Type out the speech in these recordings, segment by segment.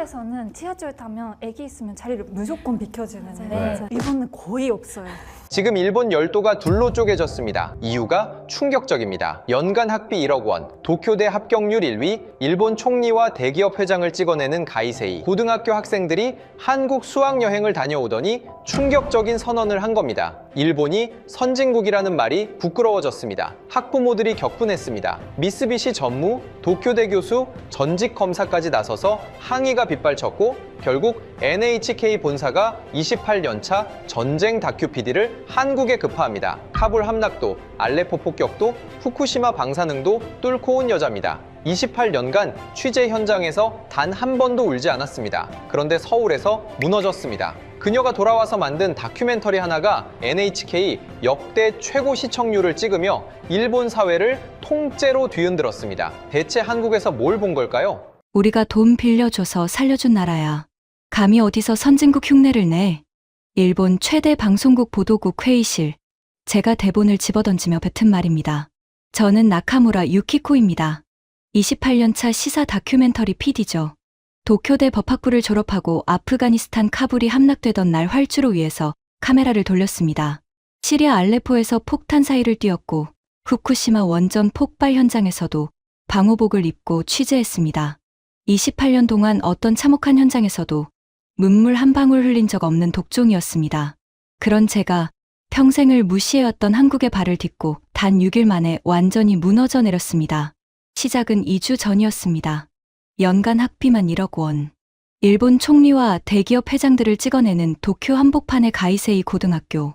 한국에서는 지하철 타면 애기 있으면 자리를 무조건 비켜주는데 네. 일본은 거의 없어요. 지금 일본 열도가 둘로 쪼개졌습니다. 이유가 충격적입니다. 연간 학비 1억 원, 도쿄대 합격률 1위, 일본 총리와 대기업 회장을 찍어내는 가이세이. 고등학교 학생들이 한국 수학여행을 다녀오더니 충격적인 선언을 한 겁니다. 일본이 선진국이라는 말이 부끄러워졌습니다. 학부모들이 격분했습니다. 미쓰비시 전무, 도쿄대 교수, 전직 검사까지 나서서 항의가 빗발쳤고 결국 NHK 본사가 28년차 전쟁 다큐 PD를 한국에 급파합니다. 카불 함락도, 알레포 폭격도, 후쿠시마 방사능도 뚫고 온 여자입니다. 28년간 취재 현장에서 단 한 번도 울지 않았습니다. 그런데 서울에서 무너졌습니다. 그녀가 돌아와서 만든 다큐멘터리 하나가 NHK 역대 최고 시청률을 찍으며 일본 사회를 통째로 뒤흔들었습니다. 대체 한국에서 뭘 본 걸까요? 우리가 돈 빌려줘서 살려준 나라야. 감히 어디서 선진국 흉내를 내. 일본 최대 방송국 보도국 회의실. 제가 대본을 집어던지며 뱉은 말입니다. 저는 나카무라 유키코입니다. 28년차 시사 다큐멘터리 PD죠. 도쿄대 법학부를 졸업하고 아프가니스탄 카불이 함락되던 날 활주로 위에서 카메라를 돌렸습니다. 시리아 알레포에서 폭탄 사이를 뛰었고 후쿠시마 원전 폭발 현장에서도 방호복을 입고 취재했습니다. 28년 동안 어떤 참혹한 현장에서도 눈물 한 방울 흘린 적 없는 독종이었습니다. 그런 제가 평생을 무시해왔던 한국의 발을 딛고 단 6일 만에 완전히 무너져 내렸습니다. 시작은 2주 전이었습니다. 연간 학비만 1억 원. 일본 총리와 대기업 회장들을 찍어내는 도쿄 한복판의 가이세이 고등학교.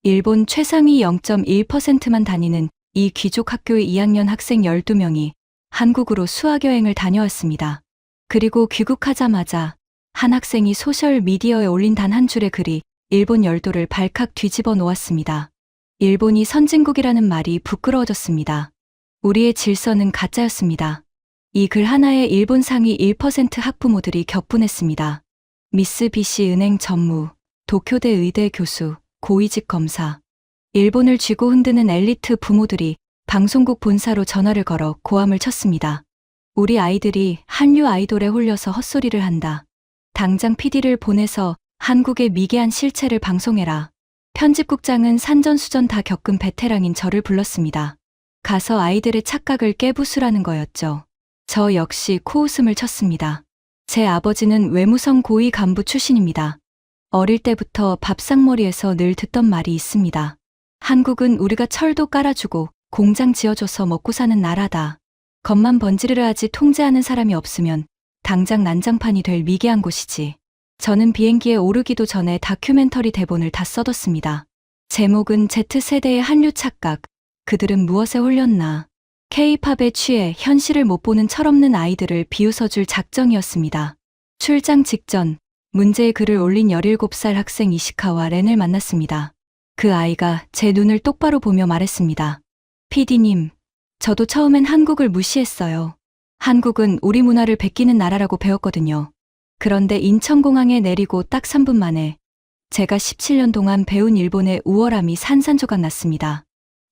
일본 최상위 0.1%만 다니는 이 귀족 학교의 2학년 학생 12명이 한국으로 수학여행을 다녀왔습니다. 그리고 귀국하자마자 한 학생이 소셜미디어에 올린 단 한 줄의 글이 일본 열도를 발칵 뒤집어 놓았습니다. 일본이 선진국이라는 말이 부끄러워졌습니다. 우리의 질서는 가짜였습니다. 이 글 하나에 일본 상위 1% 학부모들이 격분했습니다. 미쓰비시 은행 전무, 도쿄대 의대 교수, 고위직 검사. 일본을 쥐고 흔드는 엘리트 부모들이 방송국 본사로 전화를 걸어 고함을 쳤습니다. 우리 아이들이 한류 아이돌에 홀려서 헛소리를 한다. 당장 PD를 보내서 한국의 미개한 실체를 방송해라. 편집국장은 산전수전 다 겪은 베테랑인 저를 불렀습니다. 가서 아이들의 착각을 깨부수라는 거였죠. 저 역시 코웃음을 쳤습니다. 제 아버지는 외무성 고위 간부 출신입니다. 어릴 때부터 밥상머리에서 늘 듣던 말이 있습니다. 한국은 우리가 철도 깔아주고 공장 지어줘서 먹고 사는 나라다. 겉만 번지르르 하지 통제하는 사람이 없으면 당장 난장판이 될 미개한 곳이지. 저는 비행기에 오르기도 전에 다큐멘터리 대본을 다 써뒀습니다. 제목은 Z세대의 한류 착각. 그들은 무엇에 홀렸나. K-팝에 취해 현실을 못 보는 철없는 아이들을 비웃어줄 작정이었습니다. 출장 직전 문제의 글을 올린 17살 학생 이시카와 렌을 만났습니다. 그 아이가 제 눈을 똑바로 보며 말했습니다. PD님, 저도 처음엔 한국을 무시했어요. 한국은 우리 문화를 베끼는 나라라고 배웠거든요. 그런데 인천공항에 내리고 딱 3분 만에 제가 17년 동안 배운 일본의 우월함이 산산조각 났습니다.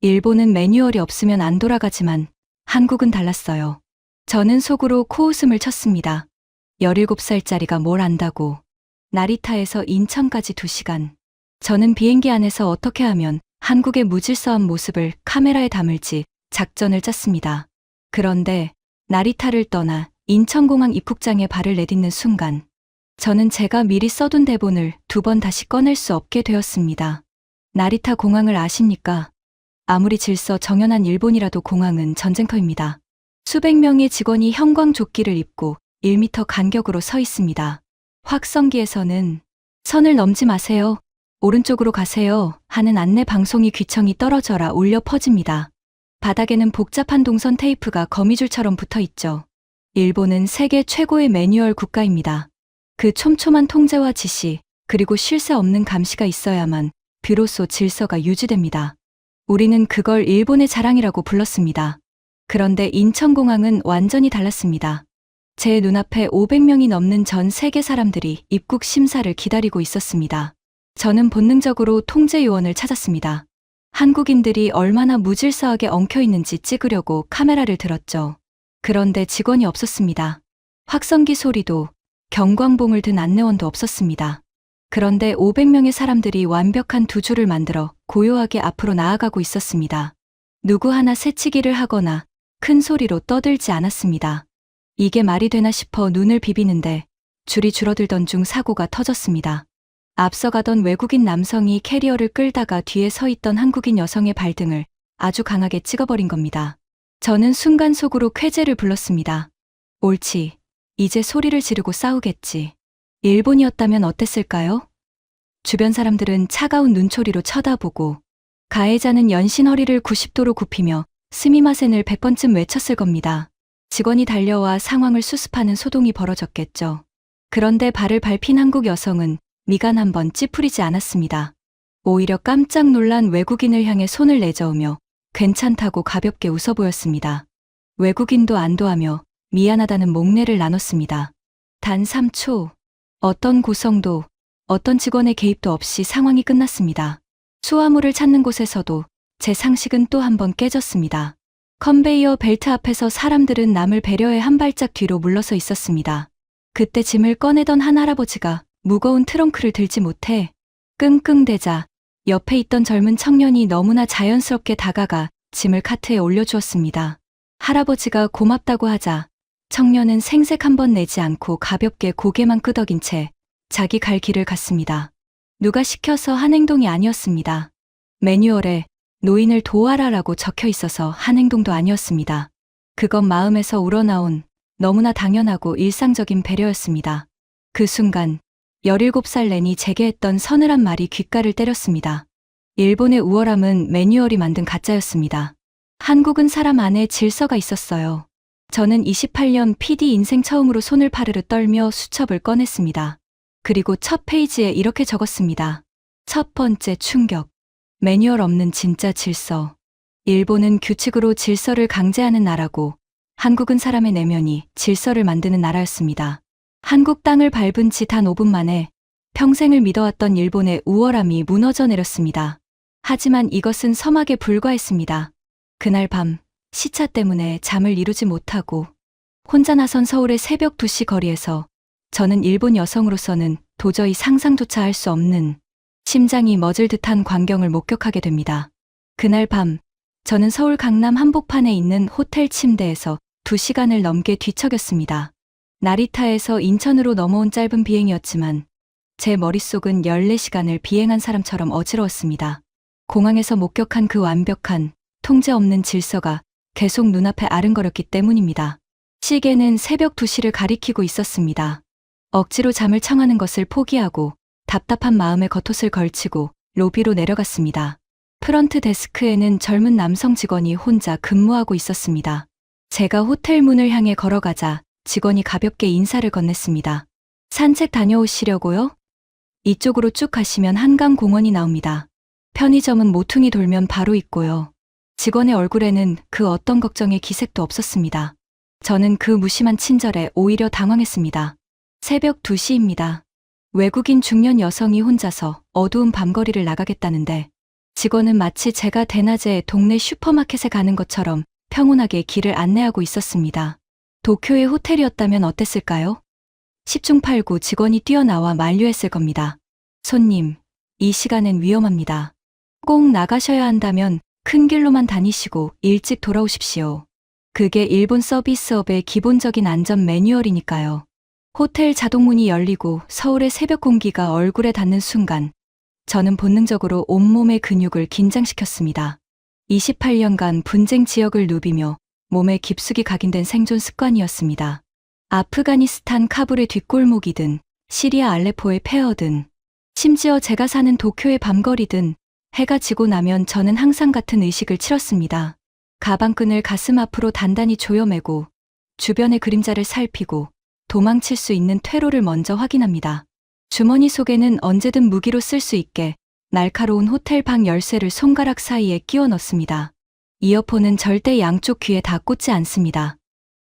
일본은 매뉴얼이 없으면 안 돌아가지만 한국은 달랐어요. 저는 속으로 코웃음을 쳤습니다. 17살짜리가 뭘 안다고. 나리타에서 인천까지 2시간. 저는 비행기 안에서 어떻게 하면 한국의 무질서한 모습을 카메라에 담을지 작전을 짰습니다. 그런데 나리타를 떠나 인천공항 입국장에 발을 내딛는 순간 저는 제가 미리 써둔 대본을 2번 다시 꺼낼 수 없게 되었습니다. 나리타 공항을 아십니까? 아무리 질서 정연한 일본이라도 공항은 전쟁터입니다. 수백 명의 직원이 형광조끼를 입고 1m 간격으로 서 있습니다. 확성기에서는 선을 넘지 마세요. 오른쪽으로 가세요. 하는 안내 방송이 귀청이 떨어져라 울려 퍼집니다. 바닥에는 복잡한 동선 테이프가 거미줄처럼 붙어 있죠. 일본은 세계 최고의 매뉴얼 국가입니다. 그 촘촘한 통제와 지시, 그리고 쉴 새 없는 감시가 있어야만 비로소 질서가 유지됩니다. 우리는 그걸 일본의 자랑이라고 불렀습니다. 그런데 인천공항은 완전히 달랐습니다. 제 눈앞에 500명이 넘는 전 세계 사람들이 입국 심사를 기다리고 있었습니다. 저는 본능적으로 통제 요원을 찾았습니다. 한국인들이 얼마나 무질서하게 엉켜있는지 찍으려고 카메라를 들었죠. 그런데 직원이 없었습니다. 확성기 소리도 경광봉을 든 안내원도 없었습니다. 그런데 500명의 사람들이 완벽한 두 줄을 만들어 고요하게 앞으로 나아가고 있었습니다. 누구 하나 새치기를 하거나 큰 소리로 떠들지 않았습니다. 이게 말이 되나 싶어 눈을 비비는데 줄이 줄어들던 중 사고가 터졌습니다. 앞서가던 외국인 남성이 캐리어를 끌다가 뒤에 서 있던 한국인 여성의 발등을 아주 강하게 찍어버린 겁니다. 저는 순간 속으로 쾌재를 불렀습니다. 옳지. 이제 소리를 지르고 싸우겠지. 일본이었다면 어땠을까요? 주변 사람들은 차가운 눈초리로 쳐다보고 가해자는 연신 허리를 90도로 굽히며 스미마센을 100번쯤 외쳤을 겁니다. 직원이 달려와 상황을 수습하는 소동이 벌어졌겠죠. 그런데 발을 밟힌 한국 여성은 미간 한번 찌푸리지 않았습니다. 오히려 깜짝 놀란 외국인을 향해 손을 내저으며 괜찮다고 가볍게 웃어 보였습니다. 외국인도 안도하며 미안하다는 목례를 나눴습니다. 단 3초, 어떤 고성도, 어떤 직원의 개입도 없이 상황이 끝났습니다. 수화물을 찾는 곳에서도 제 상식은 또 한 번 깨졌습니다. 컨베이어 벨트 앞에서 사람들은 남을 배려해 한 발짝 뒤로 물러서 있었습니다. 그때 짐을 꺼내던 한 할아버지가 무거운 트렁크를 들지 못해 끙끙대자 옆에 있던 젊은 청년이 너무나 자연스럽게 다가가 짐을 카트에 올려주었습니다. 할아버지가 고맙다고 하자 청년은 생색 한 번 내지 않고 가볍게 고개만 끄덕인 채 자기 갈 길을 갔습니다. 누가 시켜서 한 행동이 아니었습니다. 매뉴얼에 노인을 도와라라고 적혀 있어서 한 행동도 아니었습니다. 그건 마음에서 우러나온 너무나 당연하고 일상적인 배려였습니다. 그 순간 17살 렌이 제게 했던 서늘한 말이 귓가를 때렸습니다. 일본의 우월함은 매뉴얼이 만든 가짜였습니다. 한국은 사람 안에 질서가 있었어요. 저는 28년 PD 인생 처음으로 손을 파르르 떨며 수첩을 꺼냈습니다. 그리고 첫 페이지에 이렇게 적었습니다. 첫 번째 충격. 매뉴얼 없는 진짜 질서. 일본은 규칙으로 질서를 강제하는 나라고 한국은 사람의 내면이 질서를 만드는 나라였습니다. 한국 땅을 밟은 지 단 5분 만에 평생을 믿어왔던 일본의 우월함이 무너져 내렸습니다. 하지만 이것은 서막에 불과했습니다. 그날 밤 시차 때문에 잠을 이루지 못하고 혼자 나선 서울의 새벽 2시 거리에서 저는 일본 여성으로서는 도저히 상상조차 할 수 없는 심장이 멎을 듯한 광경을 목격하게 됩니다. 그날 밤 저는 서울 강남 한복판에 있는 호텔 침대에서 2시간을 넘게 뒤척였습니다. 나리타에서 인천으로 넘어온 짧은 비행이었지만 제 머릿속은 14시간을 비행한 사람처럼 어지러웠습니다. 공항에서 목격한 그 완벽한 통제 없는 질서가 계속 눈앞에 아른거렸기 때문입니다. 시계는 새벽 2시를 가리키고 있었습니다. 억지로 잠을 청하는 것을 포기하고 답답한 마음에 겉옷을 걸치고 로비로 내려갔습니다. 프런트 데스크에는 젊은 남성 직원이 혼자 근무하고 있었습니다. 제가 호텔 문을 향해 걸어가자 직원이 가볍게 인사를 건넸습니다. 산책 다녀오시려고요? 이쪽으로 쭉 가시면 한강공원이 나옵니다. 편의점은 모퉁이 돌면 바로 있고요. 직원의 얼굴에는 그 어떤 걱정의 기색도 없었습니다. 저는 그 무심한 친절에 오히려 당황했습니다. 새벽 2시입니다. 외국인 중년 여성이 혼자서 어두운 밤거리를 나가겠다는데 직원은 마치 제가 대낮에 동네 슈퍼마켓에 가는 것처럼 평온하게 길을 안내하고 있었습니다. 도쿄의 호텔이었다면 어땠을까요? 10중 8구 직원이 뛰어나와 만류했을 겁니다. 손님, 이 시간엔 위험합니다. 꼭 나가셔야 한다면 큰 길로만 다니시고 일찍 돌아오십시오. 그게 일본 서비스업의 기본적인 안전 매뉴얼이니까요. 호텔 자동문이 열리고 서울의 새벽 공기가 얼굴에 닿는 순간 저는 본능적으로 온몸의 근육을 긴장시켰습니다. 28년간 분쟁 지역을 누비며 몸에 깊숙이 각인된 생존 습관이었습니다. 아프가니스탄 카불의 뒷골목이든 시리아 알레포의 폐허든 심지어 제가 사는 도쿄의 밤거리든 해가 지고 나면 저는 항상 같은 의식을 치렀습니다. 가방끈을 가슴 앞으로 단단히 조여매고 주변의 그림자를 살피고 도망칠 수 있는 퇴로를 먼저 확인합니다. 주머니 속에는 언제든 무기로 쓸 수 있게 날카로운 호텔 방 열쇠를 손가락 사이에 끼워 넣습니다. 이어폰은 절대 양쪽 귀에 다 꽂지 않습니다.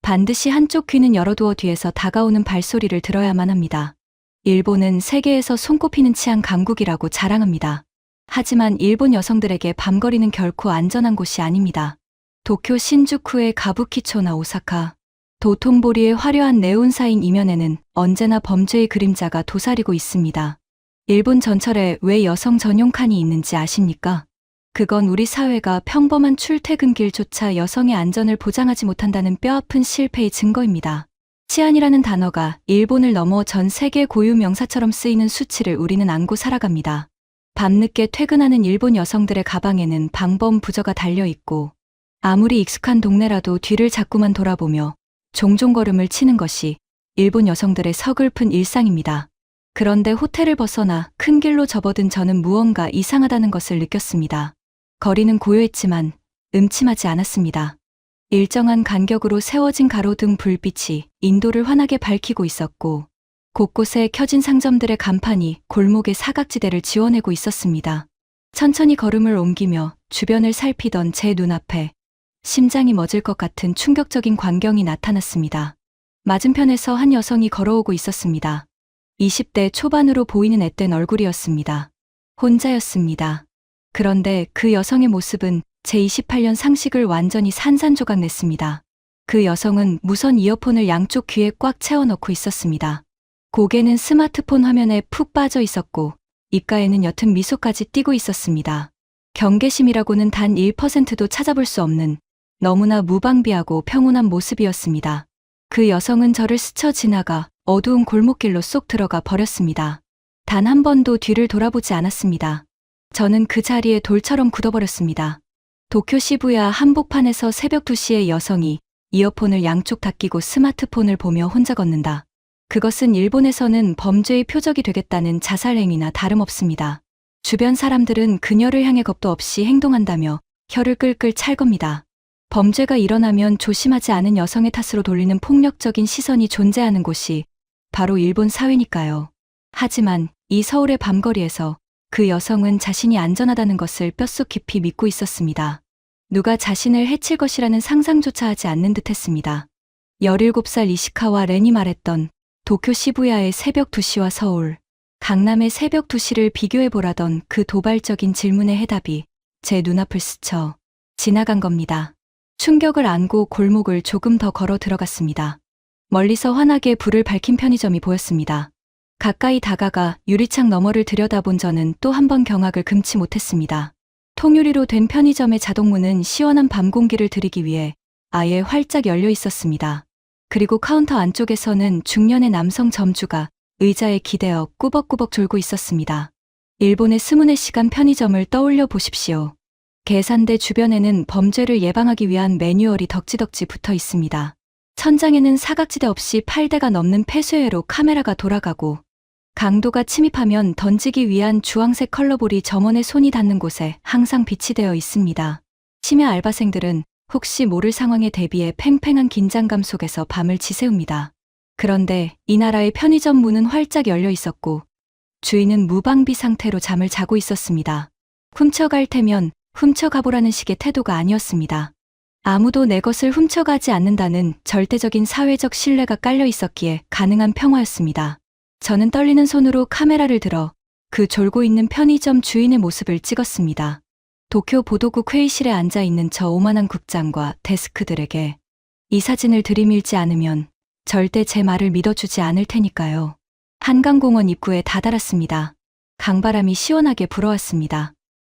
반드시 한쪽 귀는 열어두어 뒤에서 다가오는 발소리를 들어야만 합니다. 일본은 세계에서 손꼽히는 치안 강국이라고 자랑합니다. 하지만 일본 여성들에게 밤거리는 결코 안전한 곳이 아닙니다. 도쿄 신주쿠의 가부키초나 오사카, 도톤보리의 화려한 네온사인 이면에는 언제나 범죄의 그림자가 도사리고 있습니다. 일본 전철에 왜 여성 전용 칸이 있는지 아십니까? 그건 우리 사회가 평범한 출퇴근길조차 여성의 안전을 보장하지 못한다는 뼈아픈 실패의 증거입니다. 치안이라는 단어가 일본을 넘어 전 세계 고유 명사처럼 쓰이는 수치를 우리는 안고 살아갑니다. 밤늦게 퇴근하는 일본 여성들의 가방에는 방범 부저가 달려있고 아무리 익숙한 동네라도 뒤를 자꾸만 돌아보며 종종 걸음을 치는 것이 일본 여성들의 서글픈 일상입니다. 그런데 호텔을 벗어나 큰 길로 접어든 저는 무언가 이상하다는 것을 느꼈습니다. 거리는 고요했지만 음침하지 않았습니다. 일정한 간격으로 세워진 가로등 불빛이 인도를 환하게 밝히고 있었고 곳곳에 켜진 상점들의 간판이 골목의 사각지대를 지워내고 있었습니다. 천천히 걸음을 옮기며 주변을 살피던 제 눈앞에 심장이 멎을 것 같은 충격적인 광경이 나타났습니다. 맞은편에서 한 여성이 걸어오고 있었습니다. 20대 초반으로 보이는 앳된 얼굴이었습니다. 혼자였습니다. 그런데 그 여성의 모습은 제 28년 상식을 완전히 산산조각 냈습니다. 그 여성은 무선 이어폰을 양쪽 귀에 꽉 채워넣고 있었습니다. 고개는 스마트폰 화면에 푹 빠져 있었고 입가에는 옅은 미소까지 띄고 있었습니다. 경계심이라고는 단 1%도 찾아볼 수 없는 너무나 무방비하고 평온한 모습이었습니다. 그 여성은 저를 스쳐 지나가 어두운 골목길로 쏙 들어가 버렸습니다. 단 한 번도 뒤를 돌아보지 않았습니다. 저는 그 자리에 돌처럼 굳어버렸습니다. 도쿄 시부야 한복판에서 새벽 2시에 여성이 이어폰을 양쪽 다 끼고 스마트폰을 보며 혼자 걷는다. 그것은 일본에서는 범죄의 표적이 되겠다는 자살행위나 다름없습니다. 주변 사람들은 그녀를 향해 겁도 없이 행동한다며 혀를 끌끌 찰 겁니다. 범죄가 일어나면 조심하지 않은 여성의 탓으로 돌리는 폭력적인 시선이 존재하는 곳이 바로 일본 사회니까요. 하지만 이 서울의 밤거리에서 그 여성은 자신이 안전하다는 것을 뼛속 깊이 믿고 있었습니다. 누가 자신을 해칠 것이라는 상상조차 하지 않는 듯했습니다. 17살 이시카와 렌이 말했던 도쿄 시부야의 새벽 2시와 서울, 강남의 새벽 2시를 비교해보라던 그 도발적인 질문의 해답이 제 눈앞을 스쳐 지나간 겁니다. 충격을 안고 골목을 조금 더 걸어 들어갔습니다. 멀리서 환하게 불을 밝힌 편의점이 보였습니다. 가까이 다가가 유리창 너머를 들여다본 저는 또 한 번 경악을 금치 못했습니다. 통유리로 된 편의점의 자동문은 시원한 밤 공기를 들이기 위해 아예 활짝 열려 있었습니다. 그리고 카운터 안쪽에서는 중년의 남성 점주가 의자에 기대어 꾸벅꾸벅 졸고 있었습니다. 일본의 스무네 시간 편의점을 떠올려 보십시오. 계산대 주변에는 범죄를 예방하기 위한 매뉴얼이 덕지덕지 붙어 있습니다. 천장에는 사각지대 없이 8대가 넘는 폐쇄회로 카메라가 돌아가고 강도가 침입하면 던지기 위한 주황색 컬러볼이 점원의 손이 닿는 곳에 항상 비치되어 있습니다. 심야 알바생들은 혹시 모를 상황에 대비해 팽팽한 긴장감 속에서 밤을 지새웁니다. 그런데 이 나라의 편의점 문은 활짝 열려 있었고 주인은 무방비 상태로 잠을 자고 있었습니다. 훔쳐갈 테면 훔쳐가보라는 식의 태도가 아니었습니다. 아무도 내 것을 훔쳐가지 않는다는 절대적인 사회적 신뢰가 깔려 있었기에 가능한 평화였습니다. 저는 떨리는 손으로 카메라를 들어 그 졸고 있는 편의점 주인의 모습을 찍었습니다. 도쿄 보도국 회의실에 앉아 있는 저 오만한 국장과 데스크들에게 이 사진을 들이밀지 않으면 절대 제 말을 믿어주지 않을 테니까요. 한강공원 입구에 다다랐습니다. 강바람이 시원하게 불어왔습니다.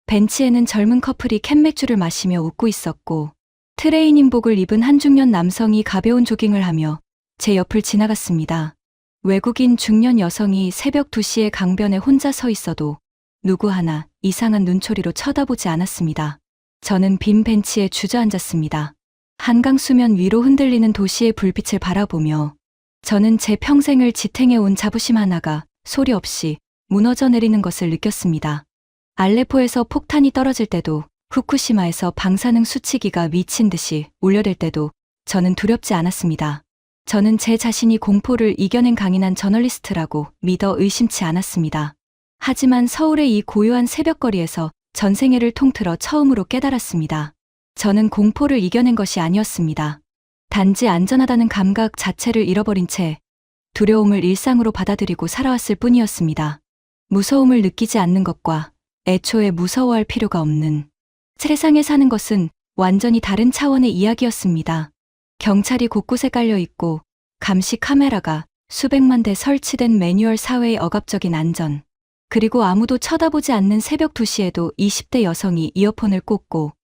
벤치에는 젊은 커플이 캔맥주를 마시며 웃고 있었고 트레이닝복을 입은 한 중년 남성이 가벼운 조깅을 하며 제 옆을 지나갔습니다. 외국인 중년 여성이 새벽 2시에 강변에 혼자 서 있어도 누구 하나 이상한 눈초리로 쳐다보지 않았습니다. 저는 빈 벤치에 주저앉았습니다. 한강 수면 위로 흔들리는 도시의 불빛을 바라보며 저는 제 평생을 지탱해온 자부심 하나가 소리 없이 무너져 내리는 것을 느꼈습니다. 알레포에서 폭탄이 떨어질 때도 후쿠시마에서 방사능 수치기가 미친 듯이 울려댈 때도 저는 두렵지 않았습니다. 저는 제 자신이 공포를 이겨낸 강인한 저널리스트라고 믿어 의심치 않았습니다. 하지만 서울의 이 고요한 새벽거리에서 전생애를 통틀어 처음으로 깨달았습니다. 저는 공포를 이겨낸 것이 아니었습니다. 단지 안전하다는 감각 자체를 잃어버린 채 두려움을 일상으로 받아들이고 살아왔을 뿐이었습니다. 무서움을 느끼지 않는 것과 애초에 무서워할 필요가 없는 세상에 사는 것은 완전히 다른 차원의 이야기였습니다. 경찰이 곳곳에 깔려 있고 감시 카메라가 수백만 대 설치된 매뉴얼 사회의 억압적인 안전. 그리고 아무도 쳐다보지 않는 새벽 2시에도 20대 여성이 이어폰을 꽂고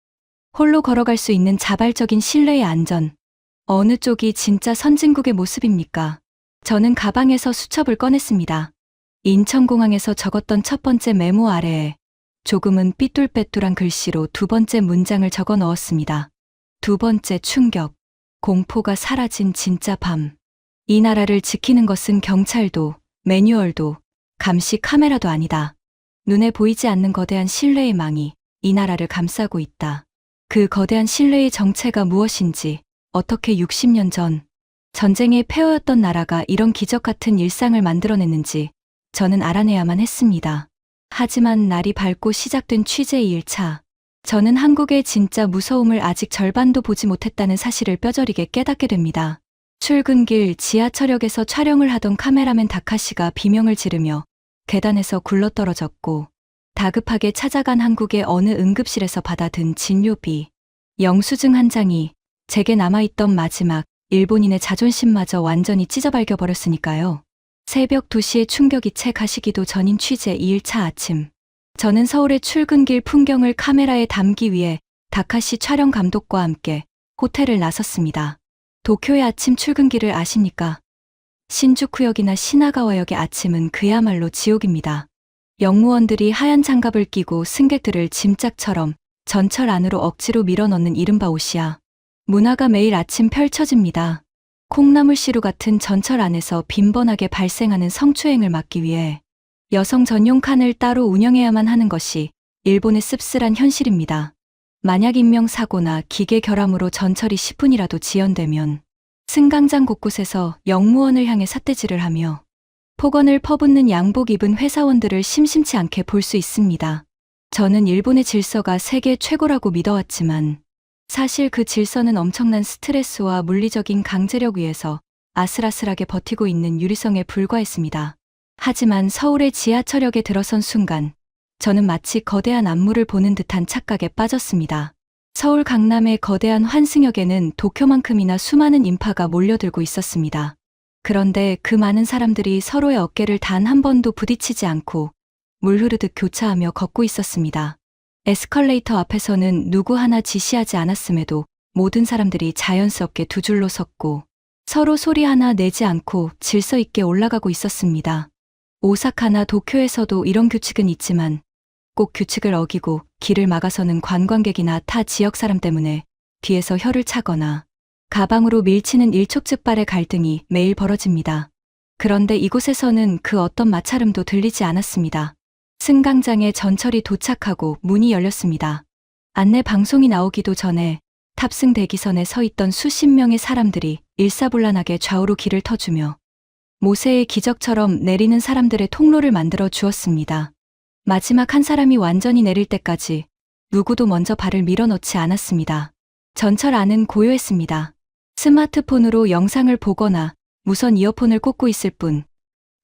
홀로 걸어갈 수 있는 자발적인 신뢰의 안전. 어느 쪽이 진짜 선진국의 모습입니까? 저는 가방에서 수첩을 꺼냈습니다. 인천공항에서 적었던 첫 번째 메모 아래에 조금은 삐뚤빼뚤한 글씨로 두 번째 문장을 적어 넣었습니다. 두 번째 충격. 공포가 사라진 진짜 밤. 이 나라를 지키는 것은 경찰도, 매뉴얼도, 감시 카메라도 아니다. 눈에 보이지 않는 거대한 신뢰의 망이 이 나라를 감싸고 있다. 그 거대한 신뢰의 정체가 무엇인지, 어떻게 60년 전 전쟁의 폐허였던 나라가 이런 기적 같은 일상을 만들어냈는지 저는 알아내야만 했습니다. 하지만 날이 밝고 시작된 취재 2일차. 저는 한국의 진짜 무서움을 아직 절반도 보지 못했다는 사실을 뼈저리게 깨닫게 됩니다. 출근길 지하철역에서 촬영을 하던 카메라맨 다카시가 비명을 지르며 계단에서 굴러떨어졌고, 다급하게 찾아간 한국의 어느 응급실에서 받아든 진료비, 영수증 한 장이 제게 남아있던 마지막 일본인의 자존심마저 완전히 찢어발겨버렸으니까요. 새벽 2시의 충격이 채 가시기도 전인 취재 2일차 아침. 저는 서울의 출근길 풍경을 카메라에 담기 위해 다카시 촬영 감독과 함께 호텔을 나섰습니다. 도쿄의 아침 출근길을 아십니까? 신주쿠역이나 시나가와역의 아침은 그야말로 지옥입니다. 영무원들이 하얀 장갑을 끼고 승객들을 짐짝처럼 전철 안으로 억지로 밀어넣는 이른바 오시아. 문화가 매일 아침 펼쳐집니다. 콩나물시루 같은 전철 안에서 빈번하게 발생하는 성추행을 막기 위해 여성 전용 칸을 따로 운영해야만 하는 것이 일본의 씁쓸한 현실입니다. 만약 인명사고나 기계 결함으로 전철이 10분이라도 지연되면 승강장 곳곳에서 영무원을 향해 삿대질을 하며 폭언을 퍼붓는 양복 입은 회사원들을 심심치 않게 볼 수 있습니다. 저는 일본의 질서가 세계 최고라고 믿어왔지만 사실 그 질서는 엄청난 스트레스와 물리적인 강제력 위에서 아슬아슬하게 버티고 있는 유리성에 불과했습니다. 하지만 서울의 지하철역에 들어선 순간 저는 마치 거대한 안무를 보는 듯한 착각에 빠졌습니다. 서울 강남의 거대한 환승역에는 도쿄만큼이나 수많은 인파가 몰려들고 있었습니다. 그런데 그 많은 사람들이 서로의 어깨를 단 한 번도 부딪히지 않고 물 흐르듯 교차하며 걷고 있었습니다. 에스컬레이터 앞에서는 누구 하나 지시하지 않았음에도 모든 사람들이 자연스럽게 두 줄로 섰고 서로 소리 하나 내지 않고 질서 있게 올라가고 있었습니다. 오사카나 도쿄에서도 이런 규칙은 있지만 꼭 규칙을 어기고 길을 막아서는 관광객이나 타 지역 사람 때문에 뒤에서 혀를 차거나 가방으로 밀치는 일촉즉발의 갈등이 매일 벌어집니다. 그런데 이곳에서는 그 어떤 마찰음도 들리지 않았습니다. 승강장에 전철이 도착하고 문이 열렸습니다. 안내 방송이 나오기도 전에 탑승 대기선에 서 있던 수십 명의 사람들이 일사불란하게 좌우로 길을 터주며 모세의 기적처럼 내리는 사람들의 통로를 만들어 주었습니다. 마지막 한 사람이 완전히 내릴 때까지 누구도 먼저 발을 밀어넣지 않았습니다. 전철 안은 고요했습니다. 스마트폰으로 영상을 보거나 무선 이어폰을 꽂고 있을 뿐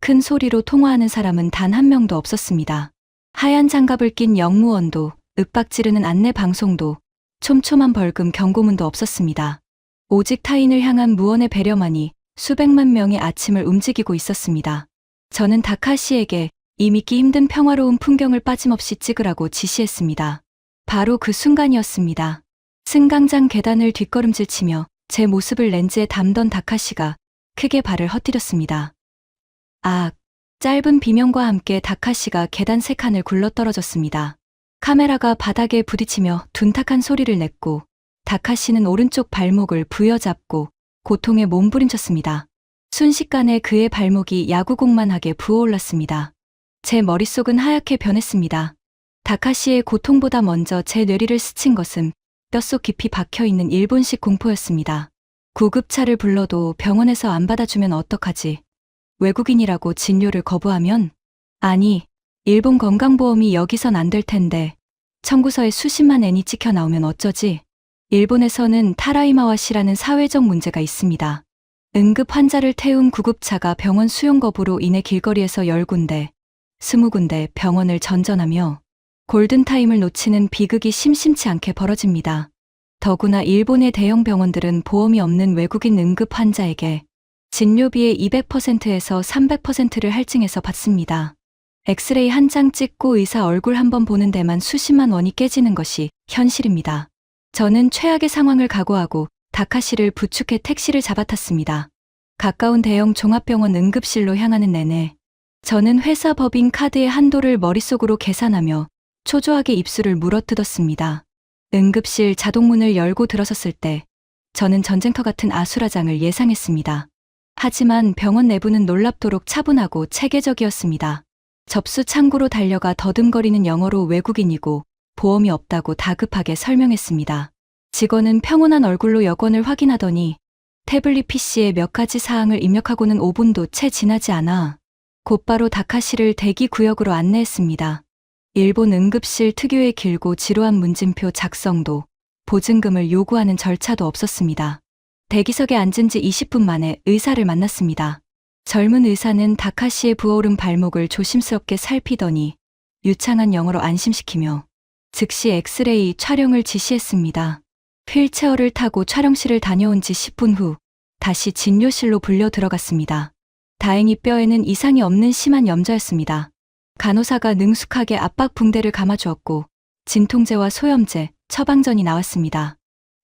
큰 소리로 통화하는 사람은 단 한 명도 없었습니다. 하얀 장갑을 낀 영무원도 윽박 지르는 안내 방송도 촘촘한 벌금 경고문도 없었습니다. 오직 타인을 향한 무언의 배려만이 수백만 명의 아침을 움직이고 있었습니다. 저는 다카시에게 이 믿기 힘든 평화로운 풍경을 빠짐없이 찍으라고 지시했습니다. 바로 그 순간이었습니다. 승강장 계단을 뒷걸음질치며 제 모습을 렌즈에 담던 다카시가 크게 발을 헛디뎠습니다. 아, 짧은 비명과 함께 다카시가 계단 3칸을 굴러떨어졌습니다. 카메라가 바닥에 부딪히며 둔탁한 소리를 냈고 다카시는 오른쪽 발목을 부여잡고 고통에 몸부림쳤습니다. 순식간에 그의 발목이 야구공만하게 부어올랐습니다. 제 머릿속은 하얗게 변했습니다. 다카시의 고통보다 먼저 제 뇌리를 스친 것은 뼛속 깊이 박혀있는 일본식 공포였습니다. 구급차를 불러도 병원에서 안 받아주면 어떡하지? 외국인이라고 진료를 거부하면? 아니, 일본 건강보험이 여기선 안 될 텐데 청구서에 수십만 엔이 찍혀 나오면 어쩌지? 일본에서는 타라이마와시라는 사회적 문제가 있습니다. 응급 환자를 태운 구급차가 병원 수용 거부로 인해 길거리에서 10군데, 20군데 병원을 전전하며 골든타임을 놓치는 비극이 심심치 않게 벌어집니다. 더구나 일본의 대형 병원들은 보험이 없는 외국인 응급 환자에게 진료비의 200%에서 300%를 할증해서 받습니다. 엑스레이 한 장 찍고 의사 얼굴 한번 보는 데만 수십만 원이 깨지는 것이 현실입니다. 저는 최악의 상황을 각오하고 다카시를 부축해 택시를 잡아탔습니다. 가까운 대형 종합병원 응급실로 향하는 내내 저는 회사 법인 카드의 한도를 머릿속으로 계산하며 초조하게 입술을 물어뜯었습니다. 응급실 자동문을 열고 들어섰을 때 저는 전쟁터 같은 아수라장을 예상했습니다. 하지만 병원 내부는 놀랍도록 차분하고 체계적이었습니다. 접수 창구로 달려가 더듬거리는 영어로 외국인이고 보험이 없다고 다급하게 설명했습니다. 직원은 평온한 얼굴로 여권을 확인하더니 태블릿 PC에 몇 가지 사항을 입력하고는 5분도 채 지나지 않아 곧바로 다카시를 대기 구역으로 안내했습니다. 일본 응급실 특유의 길고 지루한 문진표 작성도 보증금을 요구하는 절차도 없었습니다. 대기석에 앉은 지 20분 만에 의사를 만났습니다. 젊은 의사는 다카시의 부어오른 발목을 조심스럽게 살피더니 유창한 영어로 안심시키며 즉시 엑스레이 촬영을 지시했습니다. 휠체어를 타고 촬영실을 다녀온 지 10분 후 다시 진료실로 불려 들어갔습니다. 다행히 뼈에는 이상이 없는 심한 염좌였습니다. 간호사가 능숙하게 압박 붕대를 감아주었고 진통제와 소염제, 처방전이 나왔습니다.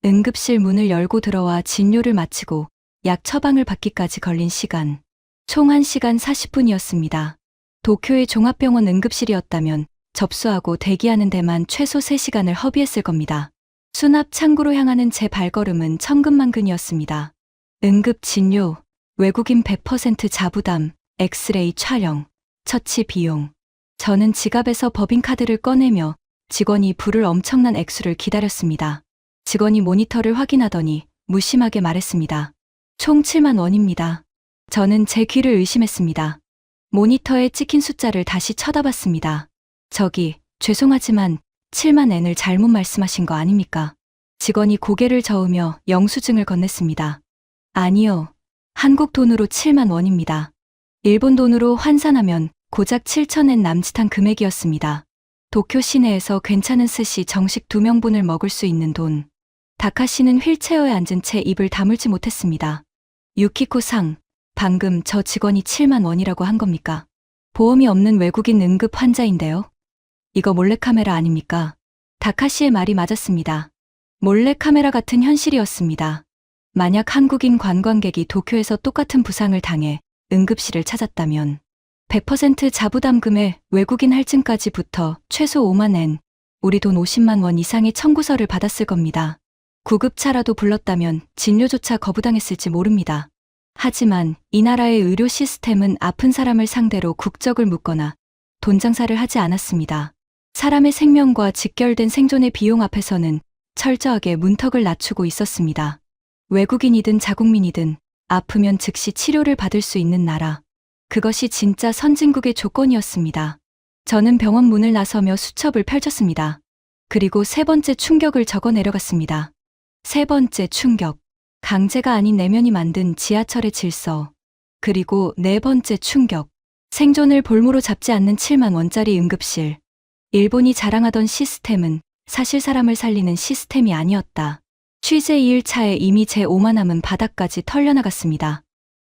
응급실 문을 열고 들어와 진료를 마치고 약 처방을 받기까지 걸린 시간. 총 1시간 40분이었습니다. 도쿄의 종합병원 응급실이었다면 접수하고 대기하는 데만 최소 3시간을 허비했을 겁니다. 수납 창구로 향하는 제 발걸음은 천근만근이었습니다. 응급 진료, 외국인 100% 자부담, 엑스레이 촬영, 처치 비용. 저는 지갑에서 법인카드를 꺼내며 직원이 부를 엄청난 액수를 기다렸습니다. 직원이 모니터를 확인하더니 무심하게 말했습니다. 총 7만 원입니다. 저는 제 귀를 의심했습니다. 모니터에 찍힌 숫자를 다시 쳐다봤습니다. 저기, 죄송하지만 7만 엔을 잘못 말씀하신 거 아닙니까? 직원이 고개를 저으며 영수증을 건넸습니다. 아니요. 한국 돈으로 7만 원입니다. 일본 돈으로 환산하면 고작 7,000엔 남짓한 금액이었습니다. 도쿄 시내에서 괜찮은 스시 정식 2명분을 먹을 수 있는 돈. 다카시는 휠체어에 앉은 채 입을 다물지 못했습니다. 유키코-상, 방금 저 직원이 7만 원이라고 한 겁니까? 보험이 없는 외국인 응급 환자인데요. 이거 몰래카메라 아닙니까? 다카시의 말이 맞았습니다. 몰래카메라 같은 현실이었습니다. 만약 한국인 관광객이 도쿄에서 똑같은 부상을 당해 응급실을 찾았다면 100% 자부담금에 외국인 할증까지 붙어 최소 5만 엔, 우리 돈 50만 원 이상의 청구서를 받았을 겁니다. 구급차라도 불렀다면 진료조차 거부당했을지 모릅니다. 하지만 이 나라의 의료 시스템은 아픈 사람을 상대로 국적을 묻거나 돈 장사를 하지 않았습니다. 사람의 생명과 직결된 생존의 비용 앞에서는 철저하게 문턱을 낮추고 있었습니다. 외국인이든 자국민이든 아프면 즉시 치료를 받을 수 있는 나라. 그것이 진짜 선진국의 조건이었습니다. 저는 병원 문을 나서며 수첩을 펼쳤습니다. 그리고 세 번째 충격을 적어 내려갔습니다. 세 번째 충격. 강제가 아닌 내면이 만든 지하철의 질서. 그리고 네 번째 충격. 생존을 볼모로 잡지 않는 7만 원짜리 응급실. 일본이 자랑하던 시스템은 사실 사람을 살리는 시스템이 아니었다. 취재 2일차에 이미 제 오만함은 바닥까지 털려나갔습니다.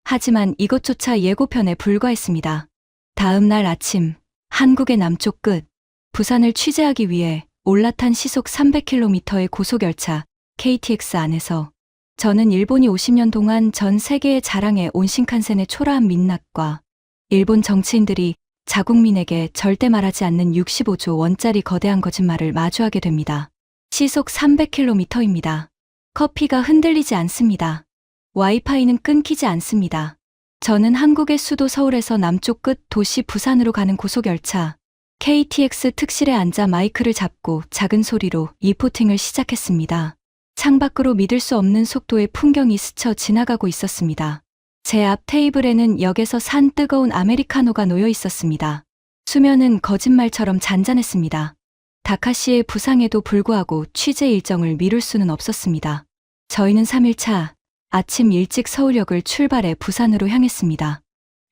하지만 이것조차 예고편에 불과했습니다. 다음 날 아침, 한국의 남쪽 끝, 부산을 취재하기 위해 올라탄 시속 300km의 고속열차 KTX 안에서 저는 일본이 50년 동안 전 세계에 자랑해 온 신칸센의 초라한 민낯과 일본 정치인들이 자국민에게 절대 말하지 않는 65조 원짜리 거대한 거짓말을 마주하게 됩니다. 시속 300km입니다. 커피가 흔들리지 않습니다. 와이파이는 끊기지 않습니다. 저는 한국의 수도 서울에서 남쪽 끝 도시 부산으로 가는 고속열차 KTX 특실에 앉아 마이크를 잡고 작은 소리로 리포팅을 시작했습니다. 창밖으로 믿을 수 없는 속도의 풍경이 스쳐 지나가고 있었습니다. 제 앞 테이블에는 역에서 산 뜨거운 아메리카노가 놓여 있었습니다. 수면은 거짓말처럼 잔잔했습니다. 다카시의 부상에도 불구하고 취재 일정을 미룰 수는 없었습니다. 저희는 3일차 아침 일찍 서울역을 출발해 부산으로 향했습니다.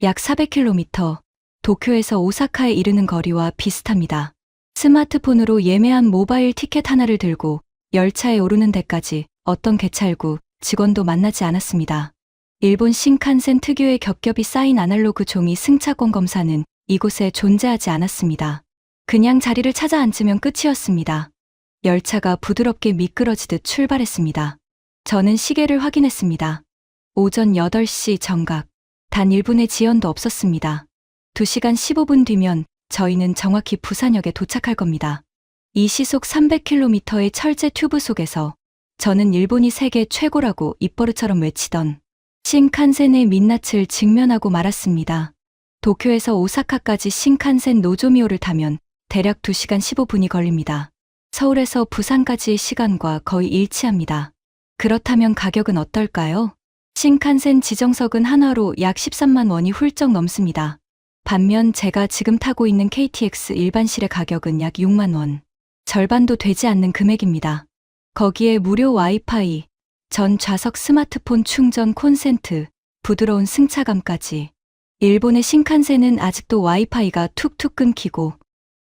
약 400km, 도쿄에서 오사카에 이르는 거리와 비슷합니다. 스마트폰으로 예매한 모바일 티켓 하나를 들고 열차에 오르는 데까지 어떤 개찰구, 직원도 만나지 않았습니다. 일본 신칸센 특유의 겹겹이 쌓인 아날로그 종이 승차권 검사는 이곳에 존재하지 않았습니다. 그냥 자리를 찾아 앉으면 끝이었습니다. 열차가 부드럽게 미끄러지듯 출발했습니다. 저는 시계를 확인했습니다. 오전 8시 정각. 단 1분의 지연도 없었습니다. 2시간 15분 뒤면 저희는 정확히 부산역에 도착할 겁니다. 이 시속 300km의 철제 튜브 속에서 저는 일본이 세계 최고라고 입버릇처럼 외치던 신칸센의 민낯을 직면하고 말았습니다. 도쿄에서 오사카까지 신칸센 노조미호를 타면 대략 2시간 15분이 걸립니다. 서울에서 부산까지의 시간과 거의 일치합니다. 그렇다면 가격은 어떨까요? 신칸센 지정석은 한화로 약 13만 원이 훌쩍 넘습니다. 반면 제가 지금 타고 있는 KTX 일반실의 가격은 약 6만 원. 절반도 되지 않는 금액입니다. 거기에 무료 와이파이, 전 좌석 스마트폰 충전 콘센트, 부드러운 승차감까지. 일본의 신칸센은 아직도 와이파이가 툭툭 끊기고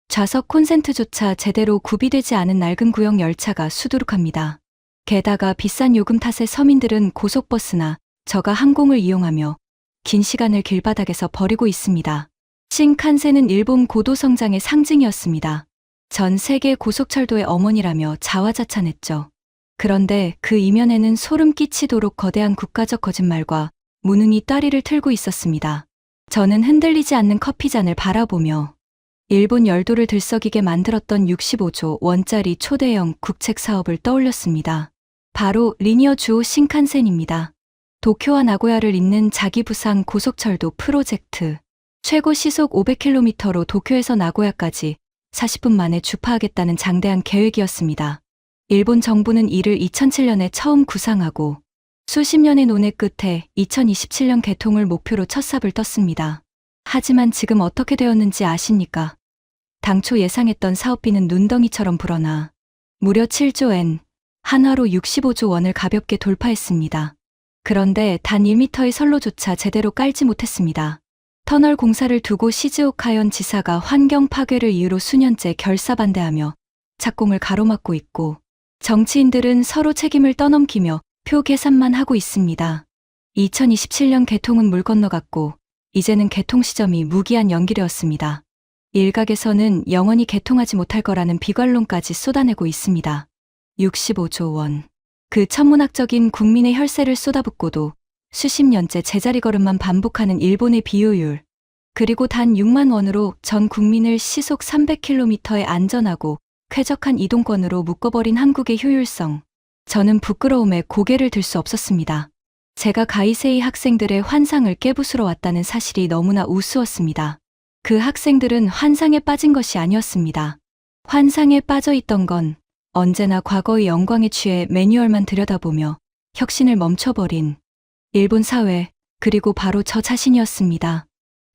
좌석 콘센트조차 제대로 구비되지 않은 낡은 구형 열차가 수두룩합니다. 게다가 비싼 요금 탓에 서민들은 고속버스나 저가 항공을 이용하며 긴 시간을 길바닥에서 버리고 있습니다. 신칸센은 일본 고도성장의 상징이었습니다. 전 세계 고속철도의 어머니라며 자화자찬했죠. 그런데 그 이면에는 소름 끼치도록 거대한 국가적 거짓말과 무능이 따리를 틀고 있었습니다. 저는 흔들리지 않는 커피잔을 바라보며 일본 열도를 들썩이게 만들었던 65조 원짜리 초대형 국책 사업을 떠올렸습니다. 바로 리니어 주오 신칸센입니다. 도쿄와 나고야를 잇는 자기부상 고속철도 프로젝트. 최고 시속 500km로 도쿄에서 나고야까지 40분 만에 주파하겠다는 장대한 계획이었습니다. 일본 정부는 이를 2007년에 처음 구상하고 수십 년의 논의 끝에 2027년 개통을 목표로 첫 삽을 떴습니다. 하지만 지금 어떻게 되었는지 아십니까? 당초 예상했던 사업비는 눈덩이처럼 불어나 무려 7조 엔, 한화로 65조 원을 가볍게 돌파했습니다. 그런데 단 1m의 선로조차 제대로 깔지 못했습니다. 터널 공사를 두고 시즈오카현 지사가 환경 파괴를 이유로 수년째 결사반대하며 착공을 가로막고 있고 정치인들은 서로 책임을 떠넘기며 표 계산만 하고 있습니다. 2027년 개통은 물 건너갔고 이제는 개통 시점이 무기한 연기되었습니다. 일각에서는 영원히 개통하지 못할 거라는 비관론까지 쏟아내고 있습니다. 65조 원. 그 천문학적인 국민의 혈세를 쏟아붓고도 수십 년째 제자리 걸음만 반복하는 일본의 비효율. 그리고 단 6만 원으로 전 국민을 시속 300km의 안전하고 쾌적한 이동권으로 묶어버린 한국의 효율성. 저는 부끄러움에 고개를 들 수 없었습니다. 제가 가이세이 학생들의 환상을 깨부수러 왔다는 사실이 너무나 우스웠습니다. 그 학생들은 환상에 빠진 것이 아니었습니다. 환상에 빠져 있던 건 언제나 과거의 영광에 취해 매뉴얼만 들여다보며 혁신을 멈춰버린 일본 사회, 그리고 바로 저 자신이었습니다.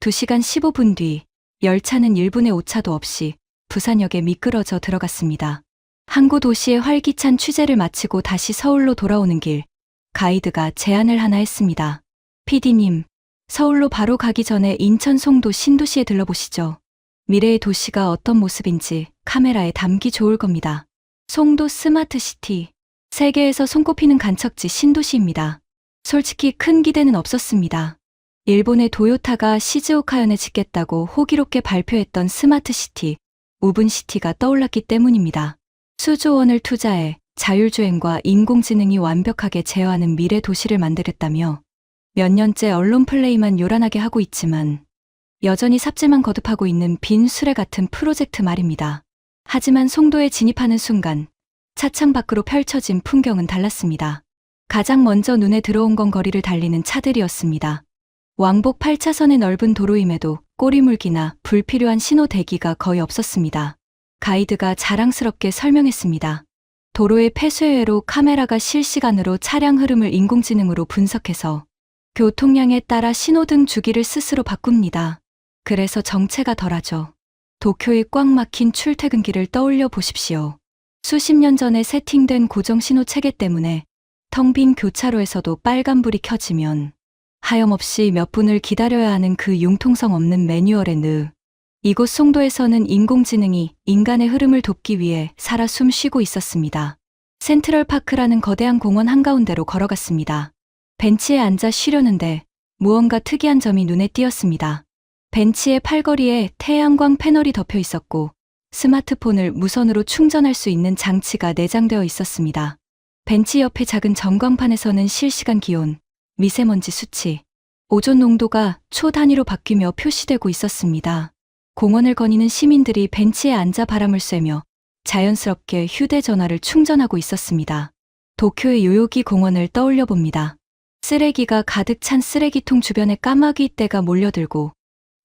2시간 15분 뒤 열차는 1분의 오차도 없이 부산역에 미끄러져 들어갔습니다. 항구 도시의 활기찬 취재를 마치고 다시 서울로 돌아오는 길, 가이드가 제안을 하나 했습니다. PD님, 서울로 바로 가기 전에 인천 송도 신도시에 들러보시죠. 미래의 도시가 어떤 모습인지 카메라에 담기 좋을 겁니다. 송도 스마트시티, 세계에서 손꼽히는 간척지 신도시입니다. 솔직히 큰 기대는 없었습니다. 일본의 도요타가 시즈오카현에 짓겠다고 호기롭게 발표했던 스마트시티, 우분시티가 떠올랐기 때문입니다. 수조 원을 투자해 자율주행과 인공지능이 완벽하게 제어하는 미래 도시를 만들겠다며 몇 년째 언론 플레이만 요란하게 하고 있지만 여전히 삽질만 거듭하고 있는 빈 수레 같은 프로젝트 말입니다. 하지만 송도에 진입하는 순간 차창 밖으로 펼쳐진 풍경은 달랐습니다. 가장 먼저 눈에 들어온 건 거리를 달리는 차들이었습니다. 왕복 8차선의 넓은 도로임에도 꼬리물기나 불필요한 신호 대기가 거의 없었습니다. 가이드가 자랑스럽게 설명했습니다. 도로의 폐쇄회로 카메라가 실시간으로 차량 흐름을 인공지능으로 분석해서 교통량에 따라 신호등 주기를 스스로 바꿉니다. 그래서 정체가 덜하죠. 도쿄의 꽉 막힌 출퇴근길을 떠올려 보십시오. 수십 년 전에 세팅된 고정신호 체계 때문에 텅 빈 교차로에서도 빨간불이 켜지면 하염없이 몇 분을 기다려야 하는 그 융통성 없는 매뉴얼의 느. 이곳 송도에서는 인공지능이 인간의 흐름을 돕기 위해 살아 숨쉬고 있었습니다. 센트럴파크라는 거대한 공원 한가운데로 걸어갔습니다. 벤치에 앉아 쉬려는데 무언가 특이한 점이 눈에 띄었습니다. 벤치의 팔걸이에 태양광 패널이 덮여 있었고 스마트폰을 무선으로 충전할 수 있는 장치가 내장되어 있었습니다. 벤치 옆의 작은 전광판에서는 실시간 기온, 미세먼지 수치, 오존 농도가 초 단위로 바뀌며 표시되고 있었습니다. 공원을 거니는 시민들이 벤치에 앉아 바람을 쐬며 자연스럽게 휴대전화를 충전하고 있었습니다. 도쿄의 요요기 공원을 떠올려 봅니다. 쓰레기가 가득 찬 쓰레기통 주변에 까마귀 떼가 몰려들고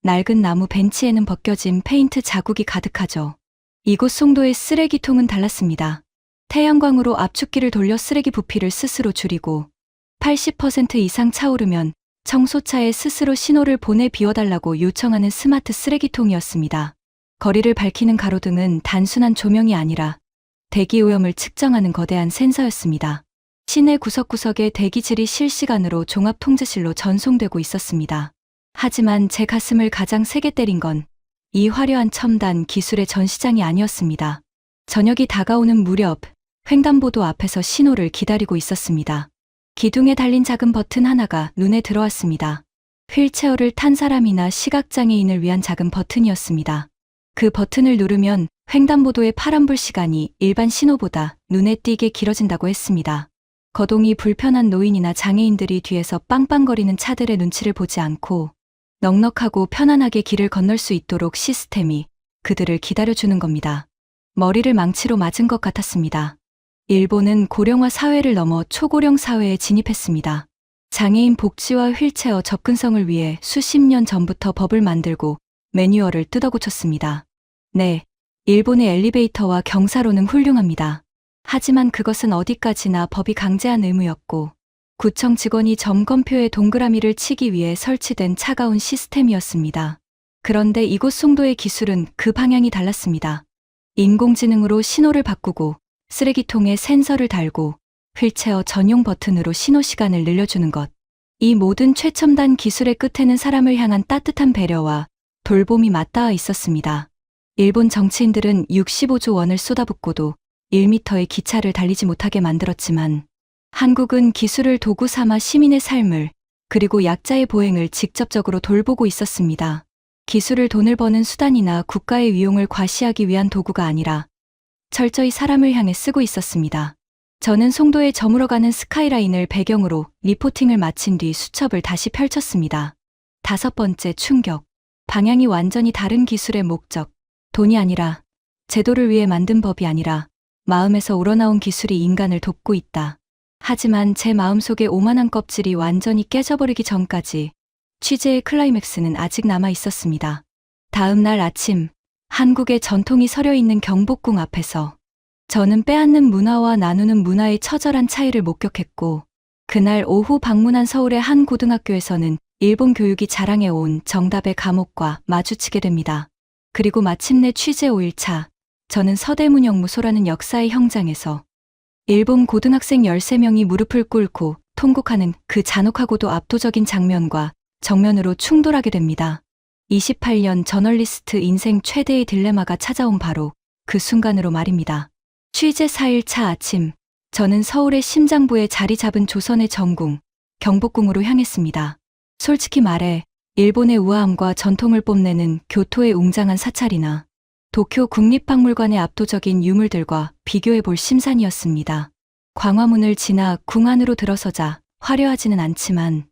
낡은 나무 벤치에는 벗겨진 페인트 자국이 가득하죠. 이곳 송도의 쓰레기통은 달랐습니다. 태양광으로 압축기를 돌려 쓰레기 부피를 스스로 줄이고 80% 이상 차오르면 청소차에 스스로 신호를 보내 비워달라고 요청하는 스마트 쓰레기통이었습니다. 거리를 밝히는 가로등은 단순한 조명이 아니라 대기 오염을 측정하는 거대한 센서였습니다. 시내 구석구석에 대기질이 실시간으로 종합 통제실로 전송되고 있었습니다. 하지만 제 가슴을 가장 세게 때린 건 이 화려한 첨단 기술의 전시장이 아니었습니다. 저녁이 다가오는 무렵 횡단보도 앞에서 신호를 기다리고 있었습니다. 기둥에 달린 작은 버튼 하나가 눈에 들어왔습니다. 휠체어를 탄 사람이나 시각장애인을 위한 작은 버튼이었습니다. 그 버튼을 누르면 횡단보도의 파란불 시간이 일반 신호보다 눈에 띄게 길어진다고 했습니다. 거동이 불편한 노인이나 장애인들이 뒤에서 빵빵거리는 차들의 눈치를 보지 않고 넉넉하고 편안하게 길을 건널 수 있도록 시스템이 그들을 기다려주는 겁니다. 머리를 망치로 맞은 것 같았습니다. 일본은 고령화 사회를 넘어 초고령 사회에 진입했습니다. 장애인 복지와 휠체어 접근성을 위해 수십 년 전부터 법을 만들고 매뉴얼을 뜯어고쳤습니다. 네, 일본의 엘리베이터와 경사로는 훌륭합니다. 하지만 그것은 어디까지나 법이 강제한 의무였고 구청 직원이 점검표에 동그라미를 치기 위해 설치된 차가운 시스템이었습니다. 그런데 이곳 송도의 기술은 그 방향이 달랐습니다. 인공지능으로 신호를 바꾸고 쓰레기통에 센서를 달고 휠체어 전용 버튼으로 신호 시간을 늘려주는 것. 이 모든 최첨단 기술의 끝에는 사람을 향한 따뜻한 배려와 돌봄이 맞닿아 있었습니다. 일본 정치인들은 65조 원을 쏟아붓고도 1m의 기차를 달리지 못하게 만들었지만 한국은 기술을 도구 삼아 시민의 삶을 그리고 약자의 보행을 직접적으로 돌보고 있었습니다. 기술을 돈을 버는 수단이나 국가의 위용을 과시하기 위한 도구가 아니라 철저히 사람을 향해 쓰고 있었습니다. 저는 송도에 저물어가는 스카이라인을 배경으로 리포팅을 마친 뒤 수첩을 다시 펼쳤습니다. 5번째 충격. 방향이 완전히 다른 기술의 목적. 돈이 아니라, 제도를 위해 만든 법이 아니라 마음에서 우러나온 기술이 인간을 돕고 있다. 하지만 제 마음속의 오만한 껍질이 완전히 깨져버리기 전까지 취재의 클라이맥스는 아직 남아 있었습니다. 다음 날 아침, 한국의 전통이 서려 있는 경복궁 앞에서 저는 빼앗는 문화와 나누는 문화의 처절한 차이를 목격했고, 그날 오후 방문한 서울의 한 고등학교에서는 일본 교육이 자랑해온 정답의 감옥과 마주치게 됩니다. 그리고 마침내 취재 5일차, 저는 서대문영무소라는 역사의 형장에서 일본 고등학생 13명이 무릎을 꿇고 통곡하는 그 잔혹하고도 압도적인 장면과 정면으로 충돌하게 됩니다. 28년 저널리스트 인생 최대의 딜레마가 찾아온 바로 그 순간으로 말입니다. 취재 4일차 아침, 저는 서울의 심장부에 자리 잡은 조선의 정궁, 경복궁으로 향했습니다. 솔직히 말해 일본의 우아함과 전통을 뽐내는 교토의 웅장한 사찰이나 도쿄 국립박물관의 압도적인 유물들과 비교해볼 심산이었습니다. 광화문을 지나 궁 안으로 들어서자 화려하지는 않지만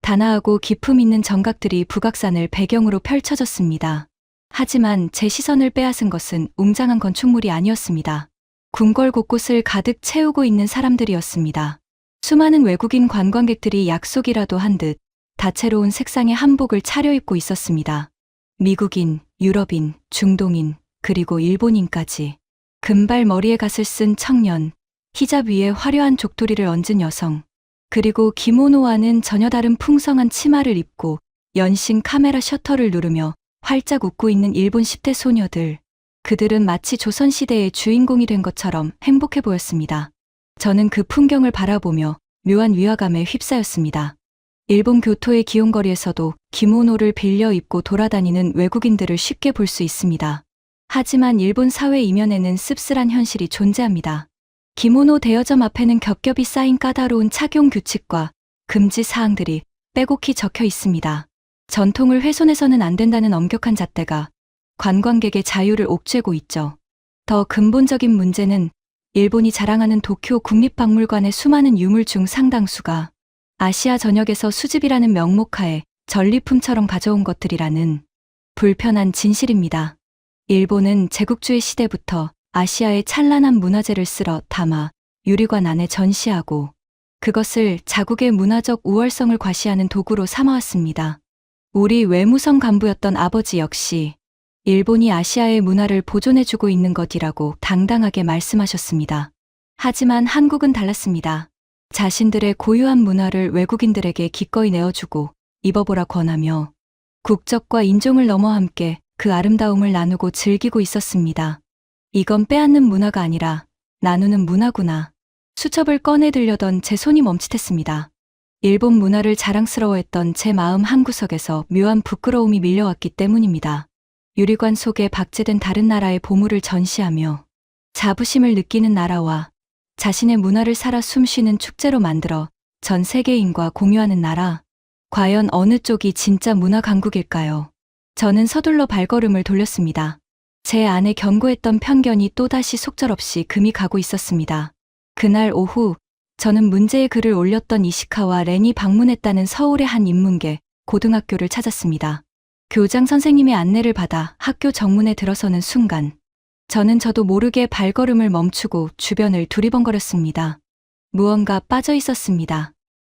단아하고 기품 있는 정각들이 북악산을 배경으로 펼쳐졌습니다. 하지만 제 시선을 빼앗은 것은 웅장한 건축물이 아니었습니다. 궁궐 곳곳을 가득 채우고 있는 사람들이었습니다. 수많은 외국인 관광객들이 약속이라도 한 듯 다채로운 색상의 한복을 차려입고 있었습니다. 미국인, 유럽인, 중동인, 그리고 일본인까지. 금발 머리에 갓을 쓴 청년, 히잡 위에 화려한 족도리를 얹은 여성, 그리고 기모노와는 전혀 다른 풍성한 치마를 입고 연신 카메라 셔터를 누르며 활짝 웃고 있는 일본 10대 소녀들. 그들은 마치 조선시대의 주인공이 된 것처럼 행복해 보였습니다. 저는 그 풍경을 바라보며 묘한 위화감에 휩싸였습니다. 일본 교토의 기온거리에서도 기모노를 빌려 입고 돌아다니는 외국인들을 쉽게 볼 수 있습니다. 하지만 일본 사회 이면에는 씁쓸한 현실이 존재합니다. 기모노 대여점 앞에는 겹겹이 쌓인 까다로운 착용 규칙과 금지 사항들이 빼곡히 적혀 있습니다. 전통을 훼손해서는 안 된다는 엄격한 잣대가 관광객의 자유를 옥죄고 있죠. 더 근본적인 문제는 일본이 자랑하는 도쿄 국립박물관의 수많은 유물 중 상당수가 아시아 전역에서 수집이라는 명목하에 전리품처럼 가져온 것들이라는 불편한 진실입니다. 일본은 제국주의 시대부터 아시아의 찬란한 문화재를 쓸어 담아 유리관 안에 전시하고 그것을 자국의 문화적 우월성을 과시하는 도구로 삼아왔습니다. 우리 외무성 간부였던 아버지 역시 일본이 아시아의 문화를 보존해주고 있는 것이라고 당당하게 말씀하셨습니다. 하지만 한국은 달랐습니다. 자신들의 고유한 문화를 외국인들에게 기꺼이 내어주고 입어보라 권하며 국적과 인종을 넘어 함께 그 아름다움을 나누고 즐기고 있었습니다. 이건 빼앗는 문화가 아니라 나누는 문화구나. 수첩을 꺼내 들려던 제 손이 멈칫했습니다. 일본 문화를 자랑스러워했던 제 마음 한구석에서 묘한 부끄러움이 밀려왔기 때문입니다. 유리관 속에 박제된 다른 나라의 보물을 전시하며 자부심을 느끼는 나라와 자신의 문화를 살아 숨쉬는 축제로 만들어 전 세계인과 공유하는 나라. 과연 어느 쪽이 진짜 문화 강국일까요? 저는 서둘러 발걸음을 돌렸습니다. 제 안에 견고했던 편견이 또다시 속절없이 금이 가고 있었습니다. 그날 오후 저는 문제의 글을 올렸던 이시카와 렌이 방문했다는 서울의 한 인문계 고등학교를 찾았습니다. 교장 선생님의 안내를 받아 학교 정문에 들어서는 순간 저도 모르게 발걸음을 멈추고 주변을 두리번거렸습니다. 무언가 빠져 있었습니다.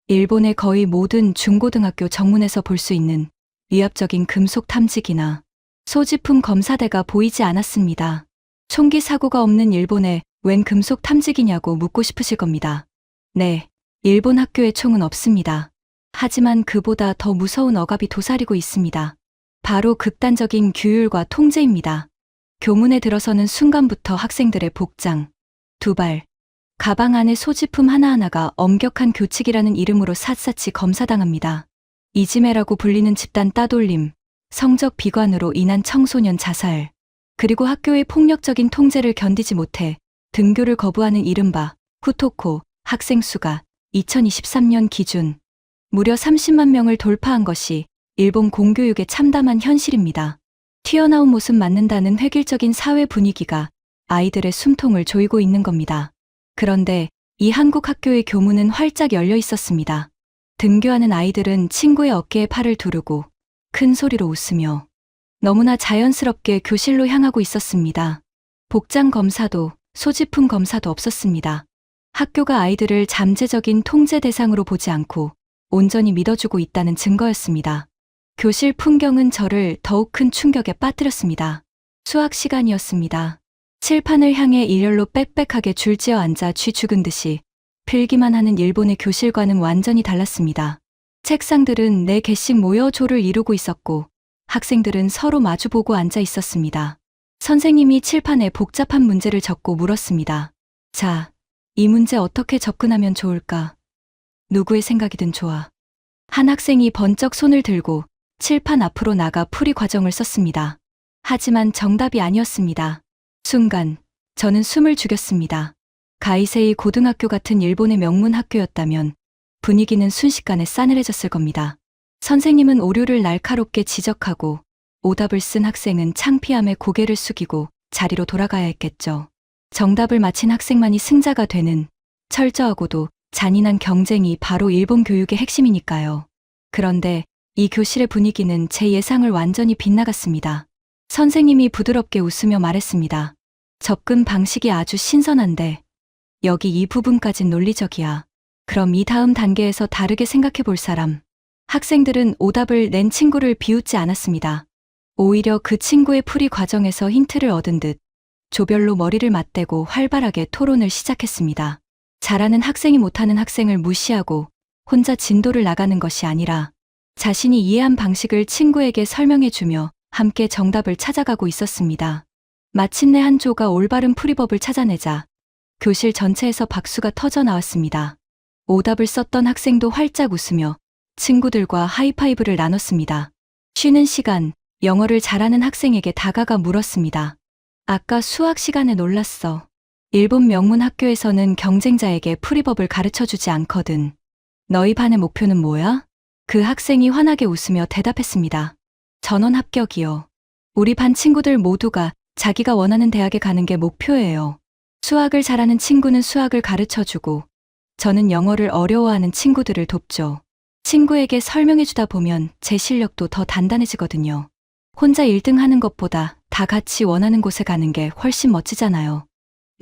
일본의 거의 모든 중고등학교 정문에서 볼 수 있는 위압적인 금속 탐지기나 소지품 검사대가 보이지 않았습니다. 총기 사고가 없는 일본에 웬 금속 탐지기냐고 묻고 싶으실 겁니다. 네, 일본 학교에 총은 없습니다. 하지만 그보다 더 무서운 억압이 도사리고 있습니다. 바로 극단적인 규율과 통제입니다. 교문에 들어서는 순간부터 학생들의 복장, 두발, 가방 안의 소지품 하나하나가 엄격한 교칙이라는 이름으로 샅샅이 검사당합니다. 이지메라고 불리는 집단 따돌림, 성적 비관으로 인한 청소년 자살, 그리고 학교의 폭력적인 통제를 견디지 못해 등교를 거부하는 이른바 후토코 학생 수가 2023년 기준 무려 30만 명을 돌파한 것이 일본 공교육의 참담한 현실입니다. 튀어나온 모습 맞는다는 획일적인 사회 분위기가 아이들의 숨통을 조이고 있는 겁니다. 그런데 이 한국 학교의 교문은 활짝 열려 있었습니다. 등교하는 아이들은 친구의 어깨에 팔을 두르고 큰 소리로 웃으며 너무나 자연스럽게 교실로 향하고 있었습니다. 복장 검사도 소지품 검사도 없었습니다. 학교가 아이들을 잠재적인 통제 대상으로 보지 않고 온전히 믿어주고 있다는 증거였습니다. 교실 풍경은 저를 더욱 큰 충격에 빠뜨렸습니다. 수학 시간이었습니다. 칠판을 향해 일렬로 빽빽하게 줄지어 앉아 쥐 죽은 듯이 필기만 하는 일본의 교실과는 완전히 달랐습니다. 책상들은 4개씩 모여 조를 이루고 있었고 학생들은 서로 마주보고 앉아 있었습니다. 선생님이 칠판에 복잡한 문제를 적고 물었습니다. 자, 이 문제 어떻게 접근하면 좋을까? 누구의 생각이든 좋아. 한 학생이 번쩍 손을 들고 칠판 앞으로 나가 풀이 과정을 썼습니다. 하지만 정답이 아니었습니다. 순간 저는 숨을 죽였습니다. 가이세이 고등학교 같은 일본의 명문 학교였다면 분위기는 순식간에 싸늘해졌을 겁니다. 선생님은 오류를 날카롭게 지적하고 오답을 쓴 학생은 창피함에 고개를 숙이고 자리로 돌아가야 했겠죠. 정답을 맞힌 학생만이 승자가 되는 철저하고도 잔인한 경쟁이 바로 일본 교육의 핵심이니까요. 그런데 이 교실의 분위기는 제 예상을 완전히 빗나갔습니다. 선생님이 부드럽게 웃으며 말했습니다. 접근 방식이 아주 신선한데 여기 이 부분까진 논리적이야. 그럼 이 다음 단계에서 다르게 생각해 볼 사람. 학생들은 오답을 낸 친구를 비웃지 않았습니다. 오히려 그 친구의 풀이 과정에서 힌트를 얻은 듯 조별로 머리를 맞대고 활발하게 토론을 시작했습니다. 잘하는 학생이 못하는 학생을 무시하고 혼자 진도를 나가는 것이 아니라 자신이 이해한 방식을 친구에게 설명해주며 함께 정답을 찾아가고 있었습니다. 마침내 한 조가 올바른 풀이법을 찾아내자 교실 전체에서 박수가 터져 나왔습니다. 오답을 썼던 학생도 활짝 웃으며 친구들과 하이파이브를 나눴습니다. 쉬는 시간, 영어를 잘하는 학생에게 다가가 물었습니다. 아까 수학 시간에 놀랐어. 일본 명문 학교에서는 경쟁자에게 풀이법을 가르쳐 주지 않거든. 너희 반의 목표는 뭐야? 그 학생이 환하게 웃으며 대답했습니다. 전원 합격이요. 우리 반 친구들 모두가 자기가 원하는 대학에 가는 게 목표예요. 수학을 잘하는 친구는 수학을 가르쳐 주고, 저는 영어를 어려워하는 친구들을 돕죠. 친구에게 설명해 주다 보면 제 실력도 더 단단해지거든요. 혼자 1등 하는 것보다 다 같이 원하는 곳에 가는 게 훨씬 멋지잖아요.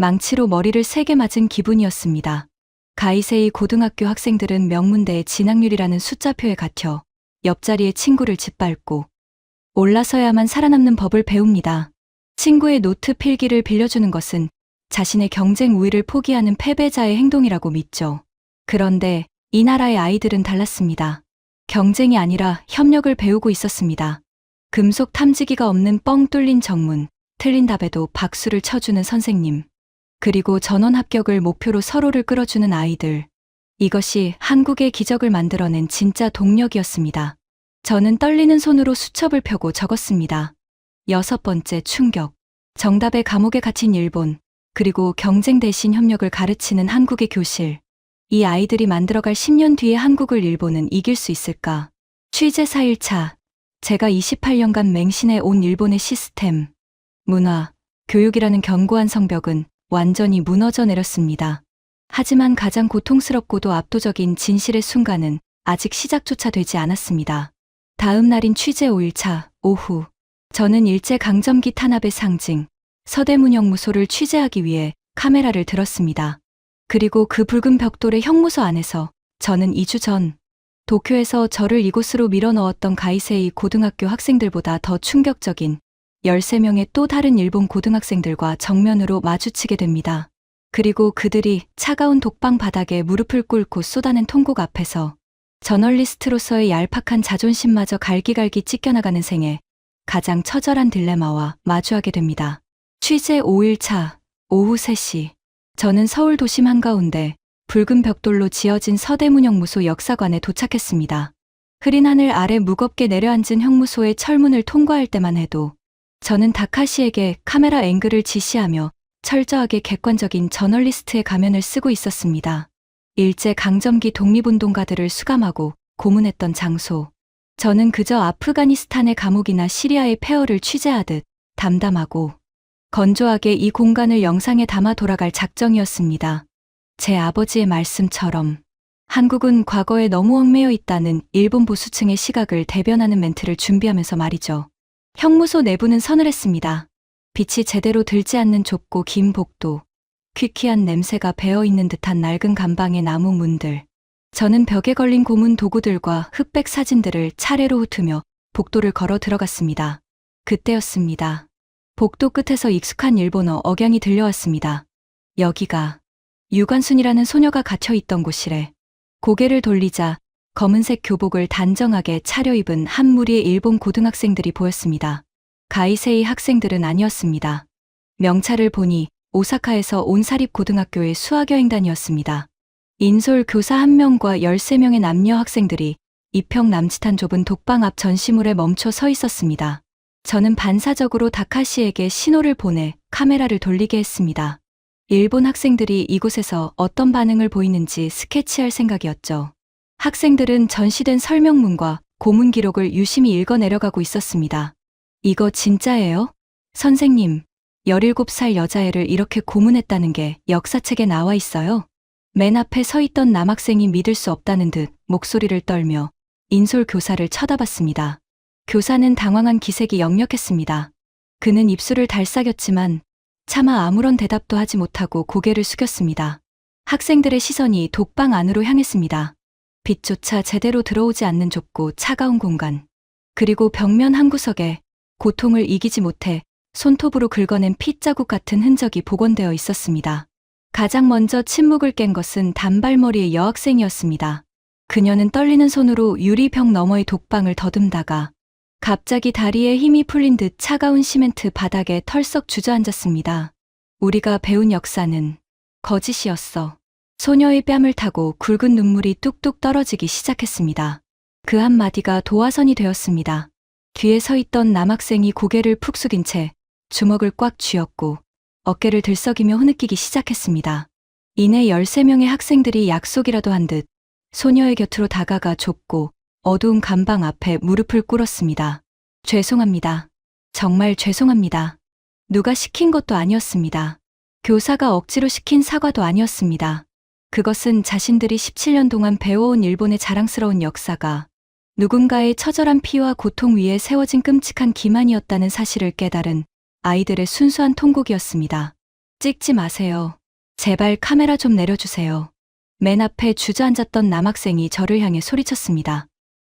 망치로 머리를 세게 맞은 기분이었습니다. 가이세이 고등학교 학생들은 명문대의 진학률이라는 숫자표에 갇혀 옆자리의 친구를 짓밟고 올라서야만 살아남는 법을 배웁니다. 친구의 노트 필기를 빌려주는 것은 자신의 경쟁 우위를 포기하는 패배자의 행동이라고 믿죠. 그런데 이 나라의 아이들은 달랐습니다. 경쟁이 아니라 협력을 배우고 있었습니다. 금속 탐지기가 없는 뻥 뚫린 정문, 틀린 답에도 박수를 쳐주는 선생님, 그리고 전원 합격을 목표로 서로를 끌어주는 아이들. 이것이 한국의 기적을 만들어낸 진짜 동력이었습니다. 저는 떨리는 손으로 수첩을 펴고 적었습니다. 6번째 충격. 정답의 감옥에 갇힌 일본, 그리고 경쟁 대신 협력을 가르치는 한국의 교실. 이 아이들이 만들어갈 10년 뒤에 한국을 일본은 이길 수 있을까? 취재 4일차. 제가 28년간 맹신해 온 일본의 시스템, 문화, 교육이라는 견고한 성벽은 완전히 무너져 내렸습니다. 하지만 가장 고통스럽고도 압도적인 진실의 순간은 아직 시작조차 되지 않았습니다. 다음 날인 취재 5일차 오후, 저는 일제강점기 탄압의 상징, 서대문 형무소를 취재하기 위해 카메라를 들었습니다. 그리고 그 붉은 벽돌의 형무소 안에서 저는 2주 전 도쿄에서 저를 이곳으로 밀어넣었던 가이세이 고등학교 학생들보다 더 충격적인 13명의 또 다른 일본 고등학생들과 정면으로 마주치게 됩니다. 그리고 그들이 차가운 독방 바닥에 무릎을 꿇고 쏟아낸 통곡 앞에서 저널리스트로서의 얄팍한 자존심마저 갈기갈기 찢겨나가는 생에 가장 처절한 딜레마와 마주하게 됩니다. 취재 5일차 오후 3시, 저는 서울 도심 한가운데 붉은 벽돌로 지어진 서대문 형무소 역사관에 도착했습니다. 흐린 하늘 아래 무겁게 내려앉은 형무소의 철문을 통과할 때만 해도 저는 다카시에게 카메라 앵글을 지시하며 철저하게 객관적인 저널리스트의 가면을 쓰고 있었습니다. 일제 강점기 독립운동가들을 수감하고 고문했던 장소. 저는 그저 아프가니스탄의 감옥이나 시리아의 폐허를 취재하듯 담담하고 건조하게 이 공간을 영상에 담아 돌아갈 작정이었습니다. 제 아버지의 말씀처럼 한국은 과거에 너무 얽매여 있다는 일본 보수층의 시각을 대변하는 멘트를 준비하면서 말이죠. 형무소 내부는 서늘했습니다. 빛이 제대로 들지 않는 좁고 긴 복도, 퀴퀴한 냄새가 배어있는 듯한 낡은 감방의 나무 문들. 저는 벽에 걸린 고문 도구들과 흑백 사진들을 차례로 훑으며 복도를 걸어 들어갔습니다. 그때였습니다. 복도 끝에서 익숙한 일본어 억양이 들려왔습니다. 여기가 유관순이라는 소녀가 갇혀있던 곳이래. 고개를 돌리자 검은색 교복을 단정하게 차려입은 한 무리의 일본 고등학생들이 보였습니다. 가이세이 학생들은 아니었습니다. 명찰을 보니 오사카에서 온 사립고등학교의 수학여행단이었습니다. 인솔 교사 1명과 13명의 남녀 학생들이 2평 남짓한 좁은 독방 앞 전시물에 멈춰 서 있었습니다. 저는 반사적으로 다카시에게 신호를 보내 카메라를 돌리게 했습니다. 일본 학생들이 이곳에서 어떤 반응을 보이는지 스케치할 생각이었죠. 학생들은 전시된 설명문과 고문 기록을 유심히 읽어 내려가고 있었습니다. 이거 진짜예요? 선생님, 17살 여자애를 이렇게 고문했다는 게 역사책에 나와 있어요. 맨 앞에 서 있던 남학생이 믿을 수 없다는 듯 목소리를 떨며 인솔 교사를 쳐다봤습니다. 교사는 당황한 기색이 역력했습니다. 그는 입술을 달싹였지만 차마 아무런 대답도 하지 못하고 고개를 숙였습니다. 학생들의 시선이 독방 안으로 향했습니다. 빛조차 제대로 들어오지 않는 좁고 차가운 공간. 그리고 벽면 한 구석에 고통을 이기지 못해 손톱으로 긁어낸 핏자국 같은 흔적이 복원되어 있었습니다. 가장 먼저 침묵을 깬 것은 단발머리의 여학생이었습니다. 그녀는 떨리는 손으로 유리벽 너머의 독방을 더듬다가 갑자기 다리에 힘이 풀린 듯 차가운 시멘트 바닥에 털썩 주저앉았습니다. 우리가 배운 역사는 거짓이었어. 소녀의 뺨을 타고 굵은 눈물이 뚝뚝 떨어지기 시작했습니다. 그 한마디가 도화선이 되었습니다. 뒤에 서 있던 남학생이 고개를 푹 숙인 채 주먹을 꽉 쥐었고 어깨를 들썩이며 흐느끼기 시작했습니다. 이내 13명의 학생들이 약속이라도 한 듯 소녀의 곁으로 다가가 좁고 어두운 감방 앞에 무릎을 꿇었습니다. 죄송합니다. 정말 죄송합니다. 누가 시킨 것도 아니었습니다. 교사가 억지로 시킨 사과도 아니었습니다. 그것은 자신들이 17년 동안 배워온 일본의 자랑스러운 역사가 누군가의 처절한 피와 고통 위에 세워진 끔찍한 기만이었다는 사실을 깨달은 아이들의 순수한 통곡이었습니다. 찍지 마세요. 제발 카메라 좀 내려주세요. 맨 앞에 주저앉았던 남학생이 저를 향해 소리쳤습니다.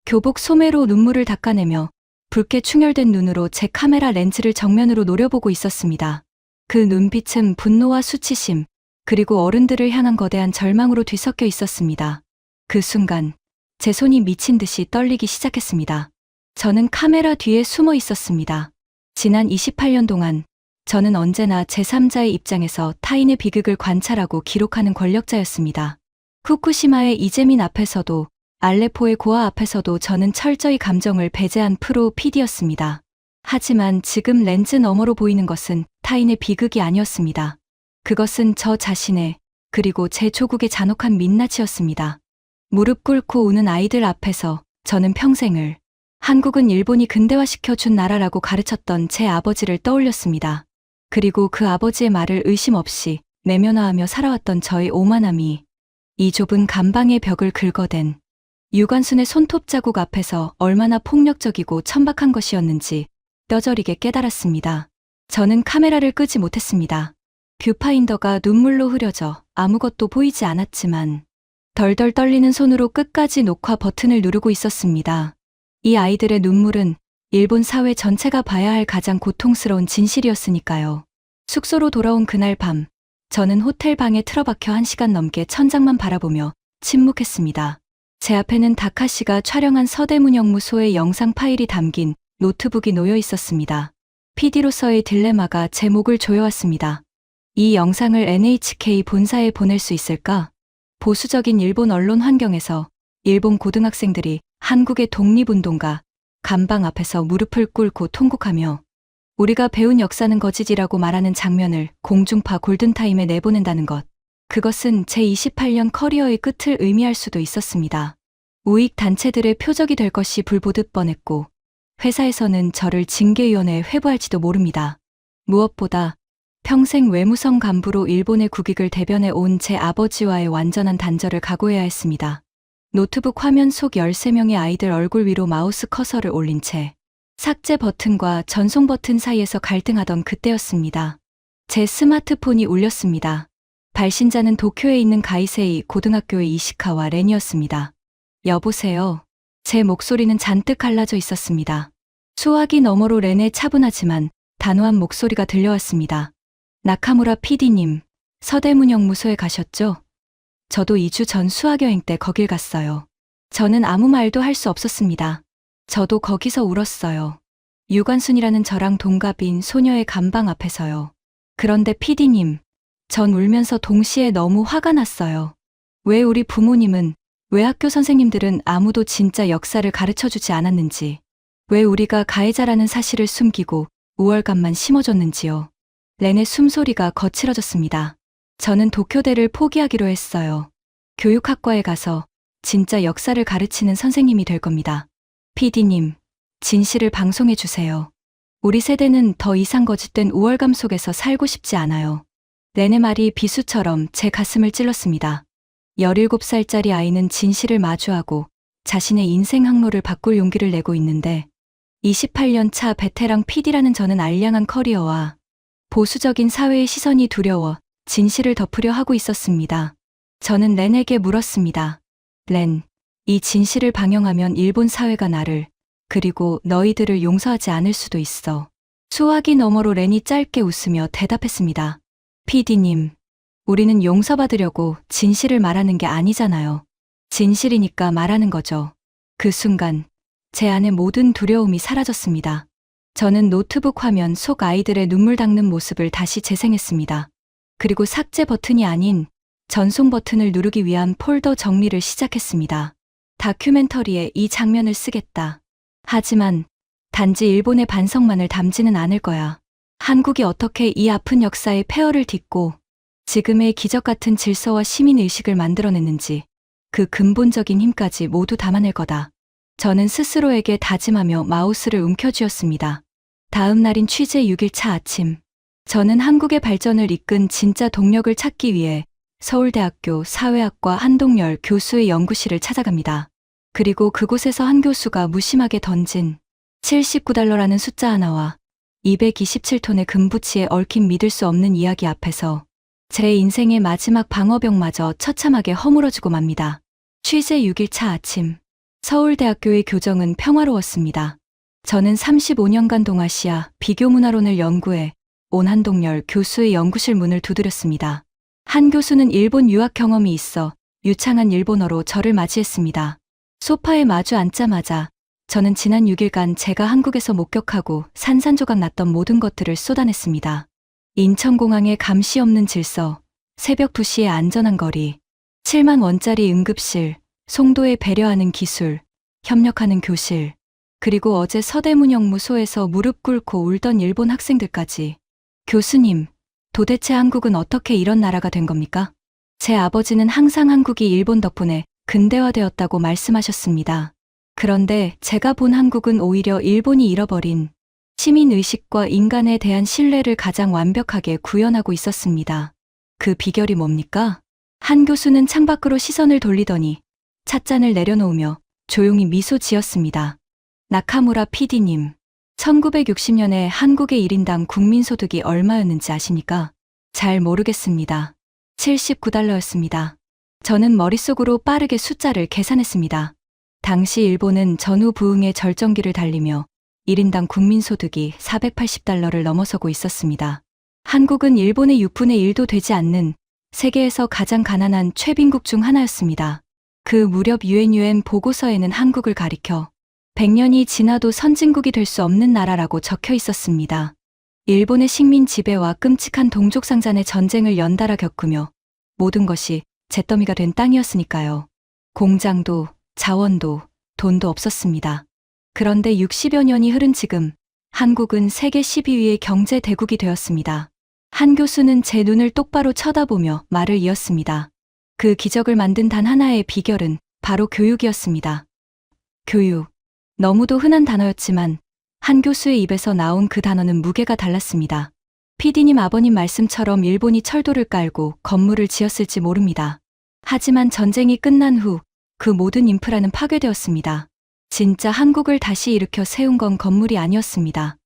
교복 소매로 눈물을 닦아내며 붉게 충혈된 눈으로 제 카메라 렌즈를 정면으로 노려보고 있었습니다. 그 눈빛은 분노와 수치심, 그리고 어른들을 향한 거대한 절망으로 뒤섞여 있었습니다. 그 순간 제 손이 미친 듯이 떨리기 시작했습니다. 저는 카메라 뒤에 숨어 있었습니다. 지난 28년 동안 저는 언제나 제3자의 입장에서 타인의 비극을 관찰하고 기록하는 권력자였습니다. 후쿠시마의 이재민 앞에서도 알레포의 고아 앞에서도 저는 철저히 감정을 배제한 프로 PD였습니다. 하지만 지금 렌즈 너머로 보이는 것은 타인의 비극이 아니었습니다. 그것은 저 자신의, 그리고 제 조국의 잔혹한 민낯이었습니다. 무릎 꿇고 우는 아이들 앞에서 저는 평생을 한국은 일본이 근대화시켜 준 나라라고 가르쳤던 제 아버지를 떠올렸습니다. 그리고 그 아버지의 말을 의심 없이 내면화하며 살아왔던 저의 오만함이 이 좁은 감방의 벽을 긁어댄 유관순의 손톱 자국 앞에서 얼마나 폭력적이고 천박한 것이었는지 뼈저리게 깨달았습니다. 저는 카메라를 끄지 못했습니다. 뷰파인더가 눈물로 흐려져 아무것도 보이지 않았지만 덜덜 떨리는 손으로 끝까지 녹화 버튼을 누르고 있었습니다. 이 아이들의 눈물은 일본 사회 전체가 봐야 할 가장 고통스러운 진실이었으니까요. 숙소로 돌아온 그날 밤, 저는 호텔 방에 틀어박혀 1시간 넘게 천장만 바라보며 침묵했습니다. 제 앞에는 다카시가 촬영한 서대문영무소의 영상 파일이 담긴 노트북이 놓여 있었습니다. PD로서의 딜레마가 제 목을 조여왔습니다. 이 영상을 NHK 본사에 보낼 수 있을까? 보수적인 일본 언론 환경에서 일본 고등학생들이 한국의 독립운동가 감방 앞에서 무릎을 꿇고 통곡하며 우리가 배운 역사는 거짓이라고 말하는 장면을 공중파 골든타임에 내보낸다는 것. 그것은 제 28년 커리어의 끝을 의미할 수도 있었습니다. 우익 단체들의 표적이 될 것이 불보듯 뻔했고 회사에서는 저를 징계위원회에 회부할지도 모릅니다. 무엇보다 평생 외무성 간부로 일본의 국익을 대변해 온 제 아버지와의 완전한 단절을 각오해야 했습니다. 노트북 화면 속 13명의 아이들 얼굴 위로 마우스 커서를 올린 채 삭제 버튼과 전송 버튼 사이에서 갈등하던 그때였습니다. 제 스마트폰이 울렸습니다. 발신자는 도쿄에 있는 가이세이 고등학교의 이시카와 렌이었습니다. 여보세요. 제 목소리는 잔뜩 갈라져 있었습니다. 수화기 너머로 렌의 차분하지만 단호한 목소리가 들려왔습니다. 나카무라 PD님, 서대문영무소에 가셨죠? 저도 2주 전 수학여행 때 거길 갔어요. 저는 아무 말도 할 수 없었습니다. 저도 거기서 울었어요. 유관순이라는 저랑 동갑인 소녀의 감방 앞에서요. 그런데 PD님, 전 울면서 동시에 너무 화가 났어요. 왜 우리 부모님은, 왜 학교 선생님들은 아무도 진짜 역사를 가르쳐주지 않았는지, 왜 우리가 가해자라는 사실을 숨기고 우월감만 심어줬는지요. 렌의 숨소리가 거칠어졌습니다. 저는 도쿄대를 포기하기로 했어요. 교육학과에 가서 진짜 역사를 가르치는 선생님이 될 겁니다. PD님, 진실을 방송해주세요. 우리 세대는 더 이상 거짓된 우월감 속에서 살고 싶지 않아요. 렌의 말이 비수처럼 제 가슴을 찔렀습니다. 17살짜리 아이는 진실을 마주하고 자신의 인생 항로를 바꿀 용기를 내고 있는데 28년 차 베테랑 PD라는 저는 알량한 커리어와 보수적인 사회의 시선이 두려워 진실을 덮으려 하고 있었습니다. 저는 렌에게 물었습니다. 렌, 이 진실을 방영하면 일본 사회가 나를, 그리고 너희들을 용서하지 않을 수도 있어. 수화기 너머로 렌이 짧게 웃으며 대답했습니다. PD님, 우리는 용서받으려고 진실을 말하는 게 아니잖아요. 진실이니까 말하는 거죠. 그 순간 제 안의 모든 두려움이 사라졌습니다. 저는 노트북 화면 속 아이들의 눈물 닦는 모습을 다시 재생했습니다. 그리고 삭제 버튼이 아닌 전송 버튼을 누르기 위한 폴더 정리를 시작했습니다. 다큐멘터리에 이 장면을 쓰겠다. 하지만 단지 일본의 반성만을 담지는 않을 거야. 한국이 어떻게 이 아픈 역사의 폐허를 딛고 지금의 기적 같은 질서와 시민의식을 만들어냈는지 그 근본적인 힘까지 모두 담아낼 거다. 저는 스스로에게 다짐하며 마우스를 움켜쥐었습니다. 다음 날인 취재 6일차 아침, 저는 한국의 발전을 이끈 진짜 동력을 찾기 위해 서울대학교 사회학과 한동열 교수의 연구실을 찾아갑니다. 그리고 그곳에서 한 교수가 무심하게 던진 79달러라는 숫자 하나와 227톤의 금부치에 얽힌 믿을 수 없는 이야기 앞에서 제 인생의 마지막 방어벽마저 처참하게 허물어지고 맙니다. 취재 6일차 아침, 서울대학교의 교정은 평화로웠습니다. 저는 35년간 동아시아 비교문화론을 연구해 온 한동열 교수의 연구실 문을 두드렸습니다. 한 교수는 일본 유학 경험이 있어 유창한 일본어로 저를 맞이했습니다. 소파에 마주 앉자마자 저는 지난 6일간 제가 한국에서 목격하고 산산조각 났던 모든 것들을 쏟아냈습니다. 인천공항의 감시 없는 질서, 새벽 2시의 안전한 거리, 7만 원짜리 응급실, 송도에 배려하는 기술, 협력하는 교실, 그리고 어제 서대문영무소에서 무릎 꿇고 울던 일본 학생들까지. 교수님, 도대체 한국은 어떻게 이런 나라가 된 겁니까? 제 아버지는 항상 한국이 일본 덕분에 근대화되었다고 말씀하셨습니다. 그런데 제가 본 한국은 오히려 일본이 잃어버린 시민의식과 인간에 대한 신뢰를 가장 완벽하게 구현하고 있었습니다. 그 비결이 뭡니까? 한 교수는 창밖으로 시선을 돌리더니 찻잔을 내려놓으며 조용히 미소 지었습니다. 나카무라 PD님, 1960년에 한국의 1인당 국민소득이 얼마였는지 아십니까? 잘 모르겠습니다. 79달러였습니다. 저는 머릿속으로 빠르게 숫자를 계산했습니다. 당시 일본은 전후 부흥의 절정기를 달리며 1인당 국민소득이 480달러를 넘어서고 있었습니다. 한국은 일본의 6분의 1도 되지 않는 세계에서 가장 가난한 최빈국 중 하나였습니다. 그 무렵 UN 보고서에는 한국을 가리켜 100년이 지나도 선진국이 될 수 없는 나라라고 적혀 있었습니다. 일본의 식민 지배와 끔찍한 동족상잔의 전쟁을 연달아 겪으며 모든 것이 잿더미가 된 땅이었으니까요. 공장도 자원도 돈도 없었습니다. 그런데 60여 년이 흐른 지금 한국은 세계 12위의 경제 대국이 되었습니다. 한 교수는 제 눈을 똑바로 쳐다보며 말을 이었습니다. 그 기적을 만든 단 하나의 비결은 바로 교육이었습니다. 교육. 너무도 흔한 단어였지만 한 교수의 입에서 나온 그 단어는 무게가 달랐습니다. PD님 아버님 말씀처럼 일본이 철도를 깔고 건물을 지었을지 모릅니다. 하지만 전쟁이 끝난 후 그 모든 인프라는 파괴되었습니다. 진짜 한국을 다시 일으켜 세운 건 건물이 아니었습니다.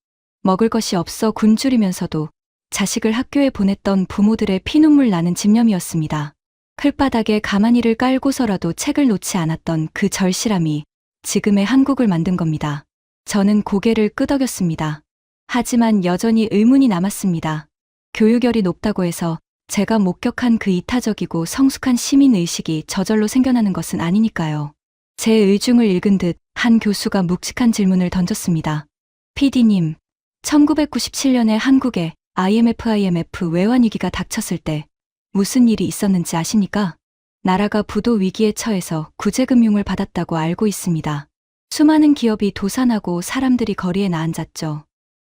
먹을 것이 없어 굶주리면서도 자식을 학교에 보냈던 부모들의 피눈물 나는 집념이었습니다. 클바닥에 가마니를 깔고서라도 책을 놓지 않았던 그 절실함이 지금의 한국을 만든 겁니다. 저는 고개를 끄덕였습니다. 하지만 여전히 의문이 남았습니다. 교육열이 높다고 해서 제가 목격한 그 이타적이고 성숙한 시민의식이 저절로 생겨나는 것은 아니니까요. 제 의중을 읽은 듯 한 교수가 묵직한 질문을 던졌습니다. PD님, 1997년에 한국에 IMF 외환위기가 닥쳤을 때 무슨 일이 있었는지 아십니까? 나라가 부도 위기에 처해서 구제금융을 받았다고 알고 있습니다. 수많은 기업이 도산하고 사람들이 거리에 나앉았죠.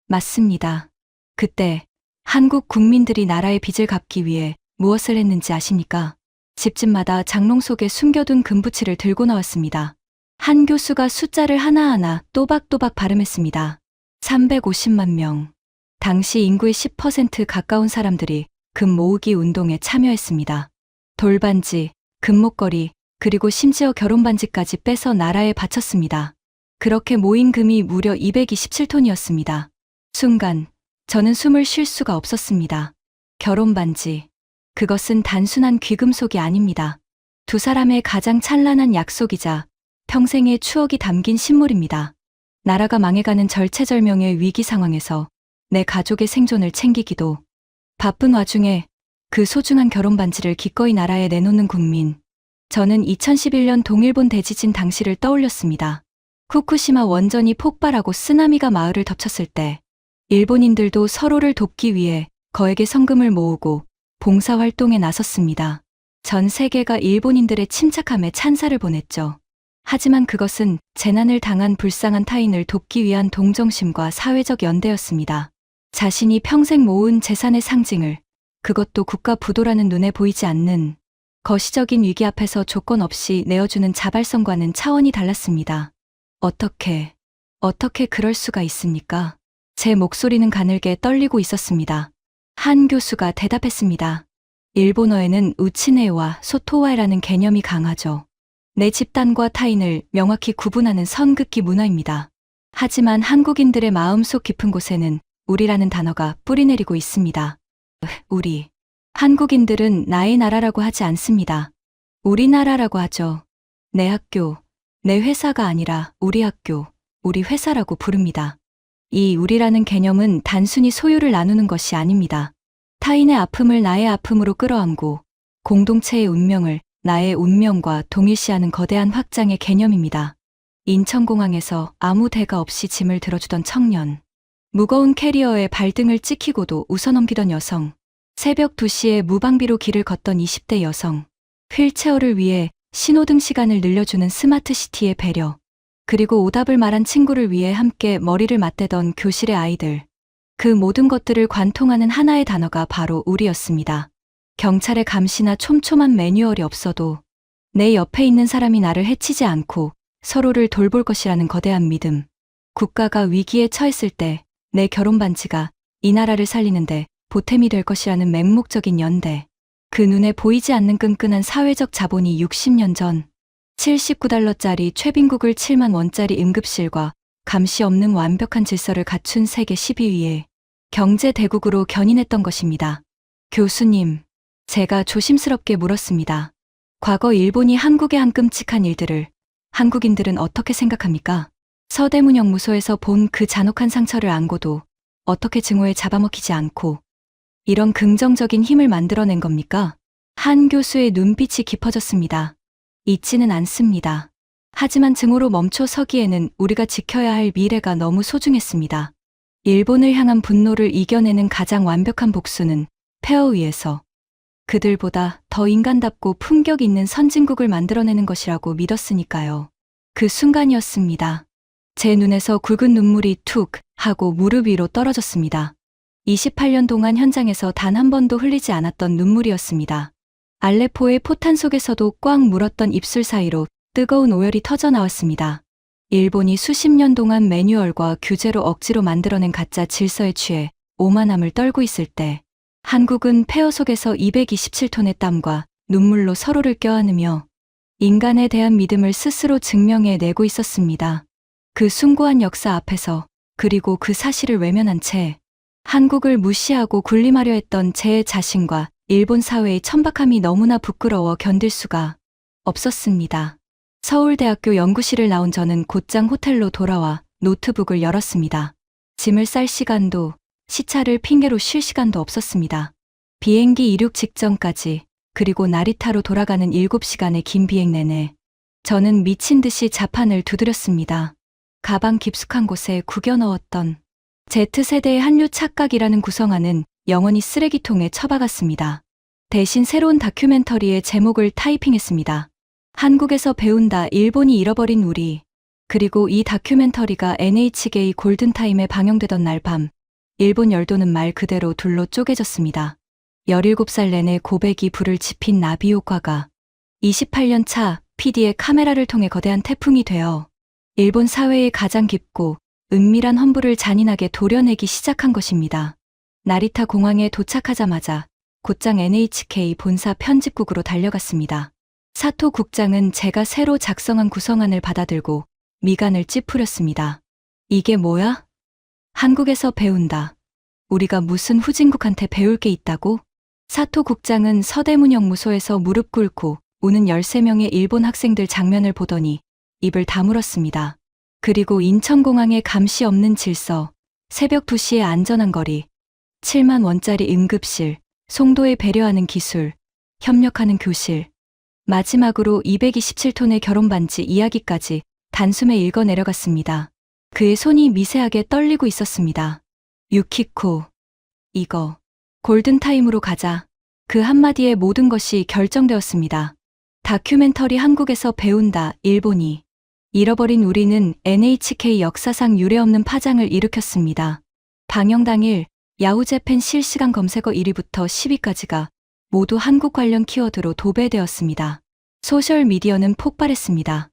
맞습니다. 그때 한국 국민들이 나라의 빚을 갚기 위해 무엇을 했는지 아십니까? 집집마다 장롱 속에 숨겨둔 금부치를 들고 나왔습니다. 한 교수가 숫자를 하나하나 또박또박 발음했습니다. 350만 명. 당시 인구의 10% 가까운 사람들이 금 모으기 운동에 참여했습니다. 돌반지, 금목걸이, 그리고 심지어 결혼반지까지 빼서 나라에 바쳤습니다. 그렇게 모인 금이 무려 227톤이었습니다. 순간 저는 숨을 쉴 수가 없었습니다. 결혼반지. 그것은 단순한 귀금속이 아닙니다. 두 사람의 가장 찬란한 약속이자 평생의 추억이 담긴 신물입니다. 나라가 망해가는 절체절명의 위기 상황에서 내 가족의 생존을 챙기기도 바쁜 와중에 그 소중한 결혼반지를 기꺼이 나라에 내놓는 국민. 저는 2011년 동일본 대지진 당시를 떠올렸습니다. 후쿠시마 원전이 폭발하고 쓰나미가 마을을 덮쳤을 때 일본인들도 서로를 돕기 위해 거액의 성금을 모으고 봉사활동에 나섰습니다. 전 세계가 일본인들의 침착함에 찬사를 보냈죠. 하지만 그것은 재난을 당한 불쌍한 타인을 돕기 위한 동정심과 사회적 연대였습니다. 자신이 평생 모은 재산의 상징을, 그것도 국가 부도라는 눈에 보이지 않는 거시적인 위기 앞에서 조건 없이 내어주는 자발성과는 차원이 달랐습니다. 어떻게 그럴 수가 있습니까? 제 목소리는 가늘게 떨리고 있었습니다. 한 교수가 대답했습니다. 일본어에는 우치네와 소토와에라는 개념이 강하죠. 내 집단과 타인을 명확히 구분하는 선긋기 문화입니다. 하지만 한국인들의 마음속 깊은 곳에는 우리라는 단어가 뿌리내리고 있습니다. 우리. 한국인들은 나의 나라라고 하지 않습니다. 우리나라라고 하죠. 내 학교, 내 회사가 아니라 우리 학교, 우리 회사라고 부릅니다. 이 우리라는 개념은 단순히 소유를 나누는 것이 아닙니다. 타인의 아픔을 나의 아픔으로 끌어안고 공동체의 운명을 나의 운명과 동일시하는 거대한 확장의 개념입니다. 인천공항에서 아무 대가 없이 짐을 들어주던 청년, 무거운 캐리어에 발등을 찍히고도 웃어넘기던 여성, 새벽 2시에 무방비로 길을 걷던 20대 여성, 휠체어를 위해 신호등 시간을 늘려주는 스마트시티의 배려, 그리고 오답을 말한 친구를 위해 함께 머리를 맞대던 교실의 아이들, 그 모든 것들을 관통하는 하나의 단어가 바로 우리였습니다. 경찰의 감시나 촘촘한 매뉴얼이 없어도 내 옆에 있는 사람이 나를 해치지 않고 서로를 돌볼 것이라는 거대한 믿음. 국가가 위기에 처했을 때 내 결혼 반지가 이 나라를 살리는데 보탬이 될 것이라는 맹목적인 연대. 그 눈에 보이지 않는 끈끈한 사회적 자본이 60년 전 79달러짜리 최빈국을 7만 원짜리 응급실과 감시 없는 완벽한 질서를 갖춘 세계 10위의 경제 대국으로 견인했던 것입니다. 교수님, 제가 조심스럽게 물었습니다. 과거 일본이 한국에 한 끔찍한 일들을 한국인들은 어떻게 생각합니까? 서대문영무소에서 본 그 잔혹한 상처를 안고도 어떻게 증오에 잡아먹히지 않고 이런 긍정적인 힘을 만들어낸 겁니까? 한 교수의 눈빛이 깊어졌습니다. 잊지는 않습니다. 하지만 증오로 멈춰 서기에는 우리가 지켜야 할 미래가 너무 소중했습니다. 일본을 향한 분노를 이겨내는 가장 완벽한 복수는 폐허 위에서 그들보다 더 인간답고 품격 있는 선진국을 만들어내는 것이라고 믿었으니까요. 그 순간이었습니다. 제 눈에서 굵은 눈물이 툭 하고 무릎 위로 떨어졌습니다. 28년 동안 현장에서 단 한 번도 흘리지 않았던 눈물이었습니다. 알레포의 포탄 속에서도 꽉 물었던 입술 사이로 뜨거운 오열이 터져 나왔습니다. 일본이 수십 년 동안 매뉴얼과 규제로 억지로 만들어낸 가짜 질서에 취해 오만함을 떨고 있을 때 한국은 폐허 속에서 227톤의 땀과 눈물로 서로를 껴안으며 인간에 대한 믿음을 스스로 증명해내고 있었습니다. 그 숭고한 역사 앞에서, 그리고 그 사실을 외면한 채 한국을 무시하고 군림하려 했던 제 자신과 일본 사회의 천박함이 너무나 부끄러워 견딜 수가 없었습니다. 서울대학교 연구실을 나온 저는 곧장 호텔로 돌아와 노트북을 열었습니다. 짐을 쌀 시간도, 시차를 핑계로 쉴 시간도 없었습니다. 비행기 이륙 직전까지, 그리고 나리타로 돌아가는 7시간의 긴 비행 내내 저는 미친 듯이 자판을 두드렸습니다. 가방 깊숙한 곳에 구겨 넣었던 Z세대의 한류 착각이라는 구성안은 영원히 쓰레기통에 처박았습니다. 대신 새로운 다큐멘터리의 제목을 타이핑했습니다. 한국에서 배운다, 일본이 잃어버린 우리. 그리고 이 다큐멘터리가 NHK 골든타임에 방영되던 날 밤, 일본 열도는 말 그대로 둘로 쪼개졌습니다. 17살 내내 고백이 불을 지핀 나비 효과가 28년 차 PD의 카메라를 통해 거대한 태풍이 되어 일본 사회의 가장 깊고 은밀한 험불을 잔인하게 도려내기 시작한 것입니다. 나리타 공항에 도착하자마자 곧장 NHK 본사 편집국으로 달려갔습니다. 사토 국장은 제가 새로 작성한 구성안을 받아들고 미간을 찌푸렸습니다. 이게 뭐야? 한국에서 배운다. 우리가 무슨 후진국한테 배울 게 있다고? 사토 국장은 서대문영무소에서 무릎 꿇고 우는 13명의 일본 학생들 장면을 보더니 입을 다물었습니다. 그리고 인천공항의 감시 없는 질서, 새벽 2시의 안전한 거리, 7만 원짜리 응급실, 송도에 배려하는 기술, 협력하는 교실, 마지막으로 227톤의 결혼반지 이야기까지 단숨에 읽어 내려갔습니다. 그의 손이 미세하게 떨리고 있었습니다. 유키코, 이거 골든타임으로 가자. 그 한마디에 모든 것이 결정되었습니다. 다큐멘터리 한국에서 배운다, 일본이 잃어버린 우리는 NHK 역사상 유례없는 파장을 일으켰습니다. 방영 당일 야후재팬 실시간 검색어 1위부터 10위까지가 모두 한국 관련 키워드로 도배되었습니다. 소셜미디어는 폭발했습니다.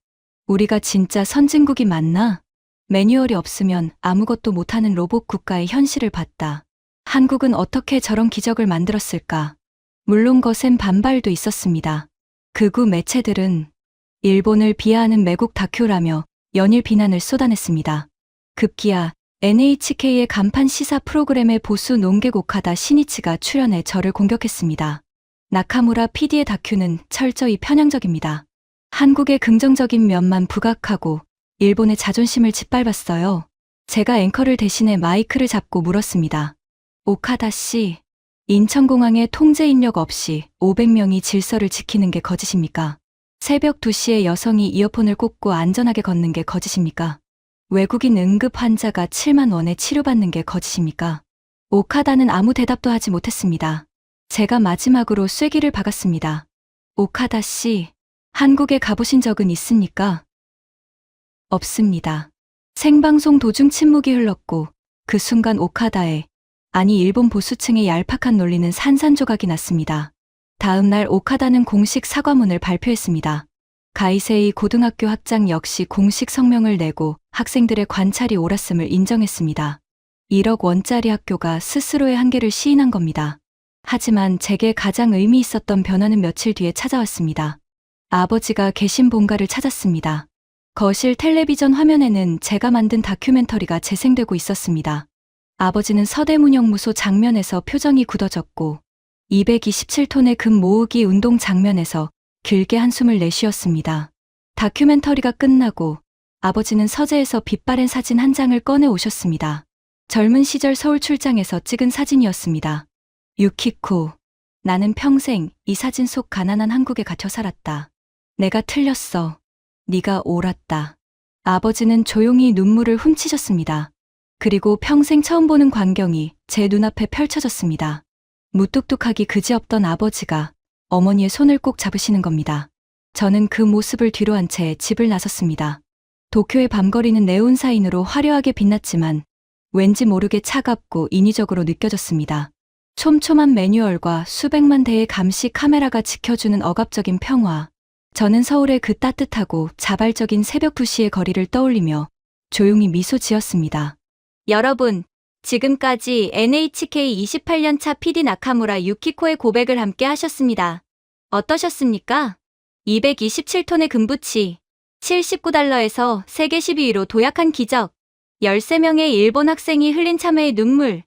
우리가 진짜 선진국이 맞나? 매뉴얼이 없으면 아무것도 못하는 로봇 국가의 현실을 봤다. 한국은 어떻게 저런 기적을 만들었을까? 물론 거센 반발도 있었습니다. 극우 매체들은 일본을 비하하는 매국 다큐라며 연일 비난을 쏟아냈습니다. 급기야 NHK의 간판 시사 프로그램에 보수 농객 오카다 시니치가 출연해 저를 공격했습니다. 나카무라 PD의 다큐는 철저히 편향적입니다. 한국의 긍정적인 면만 부각하고 일본의 자존심을 짓밟았어요. 제가 앵커를 대신해 마이크를 잡고 물었습니다. 오카다 씨, 인천공항에 통제 인력 없이 500명이 질서를 지키는 게 거짓입니까? 새벽 2시에 여성이 이어폰을 꽂고 안전하게 걷는 게 거짓입니까? 외국인 응급 환자가 7만 원에 치료받는 게 거짓입니까? 오카다는 아무 대답도 하지 못했습니다. 제가 마지막으로 쐐기를 박았습니다. 오카다 씨, 한국에 가보신 적은 있습니까? 없습니다. 생방송 도중 침묵이 흘렀고 그 순간 오카다의, 아니 일본 보수층의 얄팍한 논리는 산산조각이 났습니다. 다음 날 오카다는 공식 사과문을 발표했습니다. 가이세이 고등학교 학장 역시 공식 성명을 내고 학생들의 관찰이 옳았음을 인정했습니다. 1억 원짜리 학교가 스스로의 한계를 시인한 겁니다. 하지만 제게 가장 의미 있었던 변화는 며칠 뒤에 찾아왔습니다. 아버지가 계신 본가를 찾았습니다. 거실 텔레비전 화면에는 제가 만든 다큐멘터리가 재생되고 있었습니다. 아버지는 서대문형무소 장면에서 표정이 굳어졌고 227톤의 금 모으기 운동 장면에서 길게 한숨을 내쉬었습니다. 다큐멘터리가 끝나고 아버지는 서재에서 빛바랜 사진 한 장을 꺼내 오셨습니다. 젊은 시절 서울 출장에서 찍은 사진이었습니다. 유키코, 나는 평생 이 사진 속 가난한 한국에 갇혀 살았다. 내가 틀렸어. 네가 옳았다. 아버지는 조용히 눈물을 훔치셨습니다. 그리고 평생 처음 보는 광경이 제 눈앞에 펼쳐졌습니다. 무뚝뚝하기 그지없던 아버지가 어머니의 손을 꼭 잡으시는 겁니다. 저는 그 모습을 뒤로 한 채 집을 나섰습니다. 도쿄의 밤거리는 네온사인으로 화려하게 빛났지만 왠지 모르게 차갑고 인위적으로 느껴졌습니다. 촘촘한 매뉴얼과 수백만 대의 감시 카메라가 지켜주는 억압적인 평화. 저는 서울의 그 따뜻하고 자발적인 새벽 2시의 거리를 떠올리며 조용히 미소 지었습니다. 여러분, 지금까지 NHK 28년차 PD 나카무라 유키코의 고백을 함께 하셨습니다. 어떠셨습니까? 227톤의 금부치, 79달러에서 세계 12위로 도약한 기적, 13명의 일본 학생이 흘린 참회의 눈물,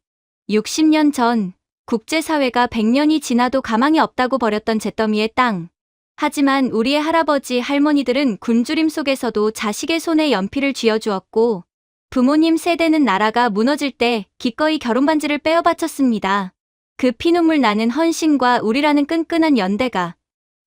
60년 전 국제사회가 100년이 지나도 가망이 없다고 버렸던 잿더미의 땅. 하지만 우리의 할아버지, 할머니들은 굶주림 속에서도 자식의 손에 연필을 쥐어주었고 부모님 세대는 나라가 무너질 때 기꺼이 결혼반지를 빼어 바쳤습니다. 그 피눈물 나는 헌신과 우리라는 끈끈한 연대가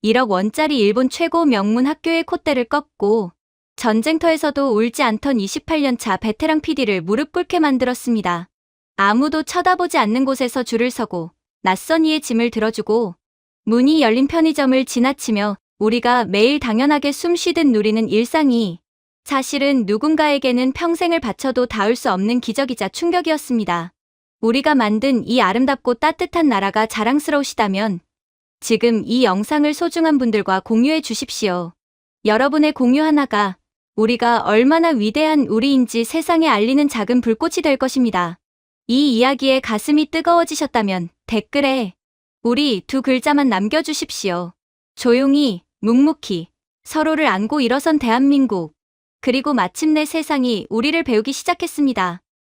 1억 원짜리 일본 최고 명문 학교의 콧대를 꺾고 전쟁터에서도 울지 않던 28년차 베테랑 PD를 무릎 꿇게 만들었습니다. 아무도 쳐다보지 않는 곳에서 줄을 서고 낯선 이의 짐을 들어주고 문이 열린 편의점을 지나치며 우리가 매일 당연하게 숨 쉬듯 누리는 일상이 사실은 누군가에게는 평생을 바쳐도 닿을 수 없는 기적이자 충격이었습니다. 우리가 만든 이 아름답고 따뜻한 나라가 자랑스러우시다면 지금 이 영상을 소중한 분들과 공유해 주십시오. 여러분의 공유 하나가 우리가 얼마나 위대한 우리인지 세상에 알리는 작은 불꽃이 될 것입니다. 이 이야기에 가슴이 뜨거워지셨다면 댓글에 우리 두 글자만 남겨주십시오. 조용히, 묵묵히, 서로를 안고 일어선 대한민국. 그리고 마침내 세상이 우리를 배우기 시작했습니다.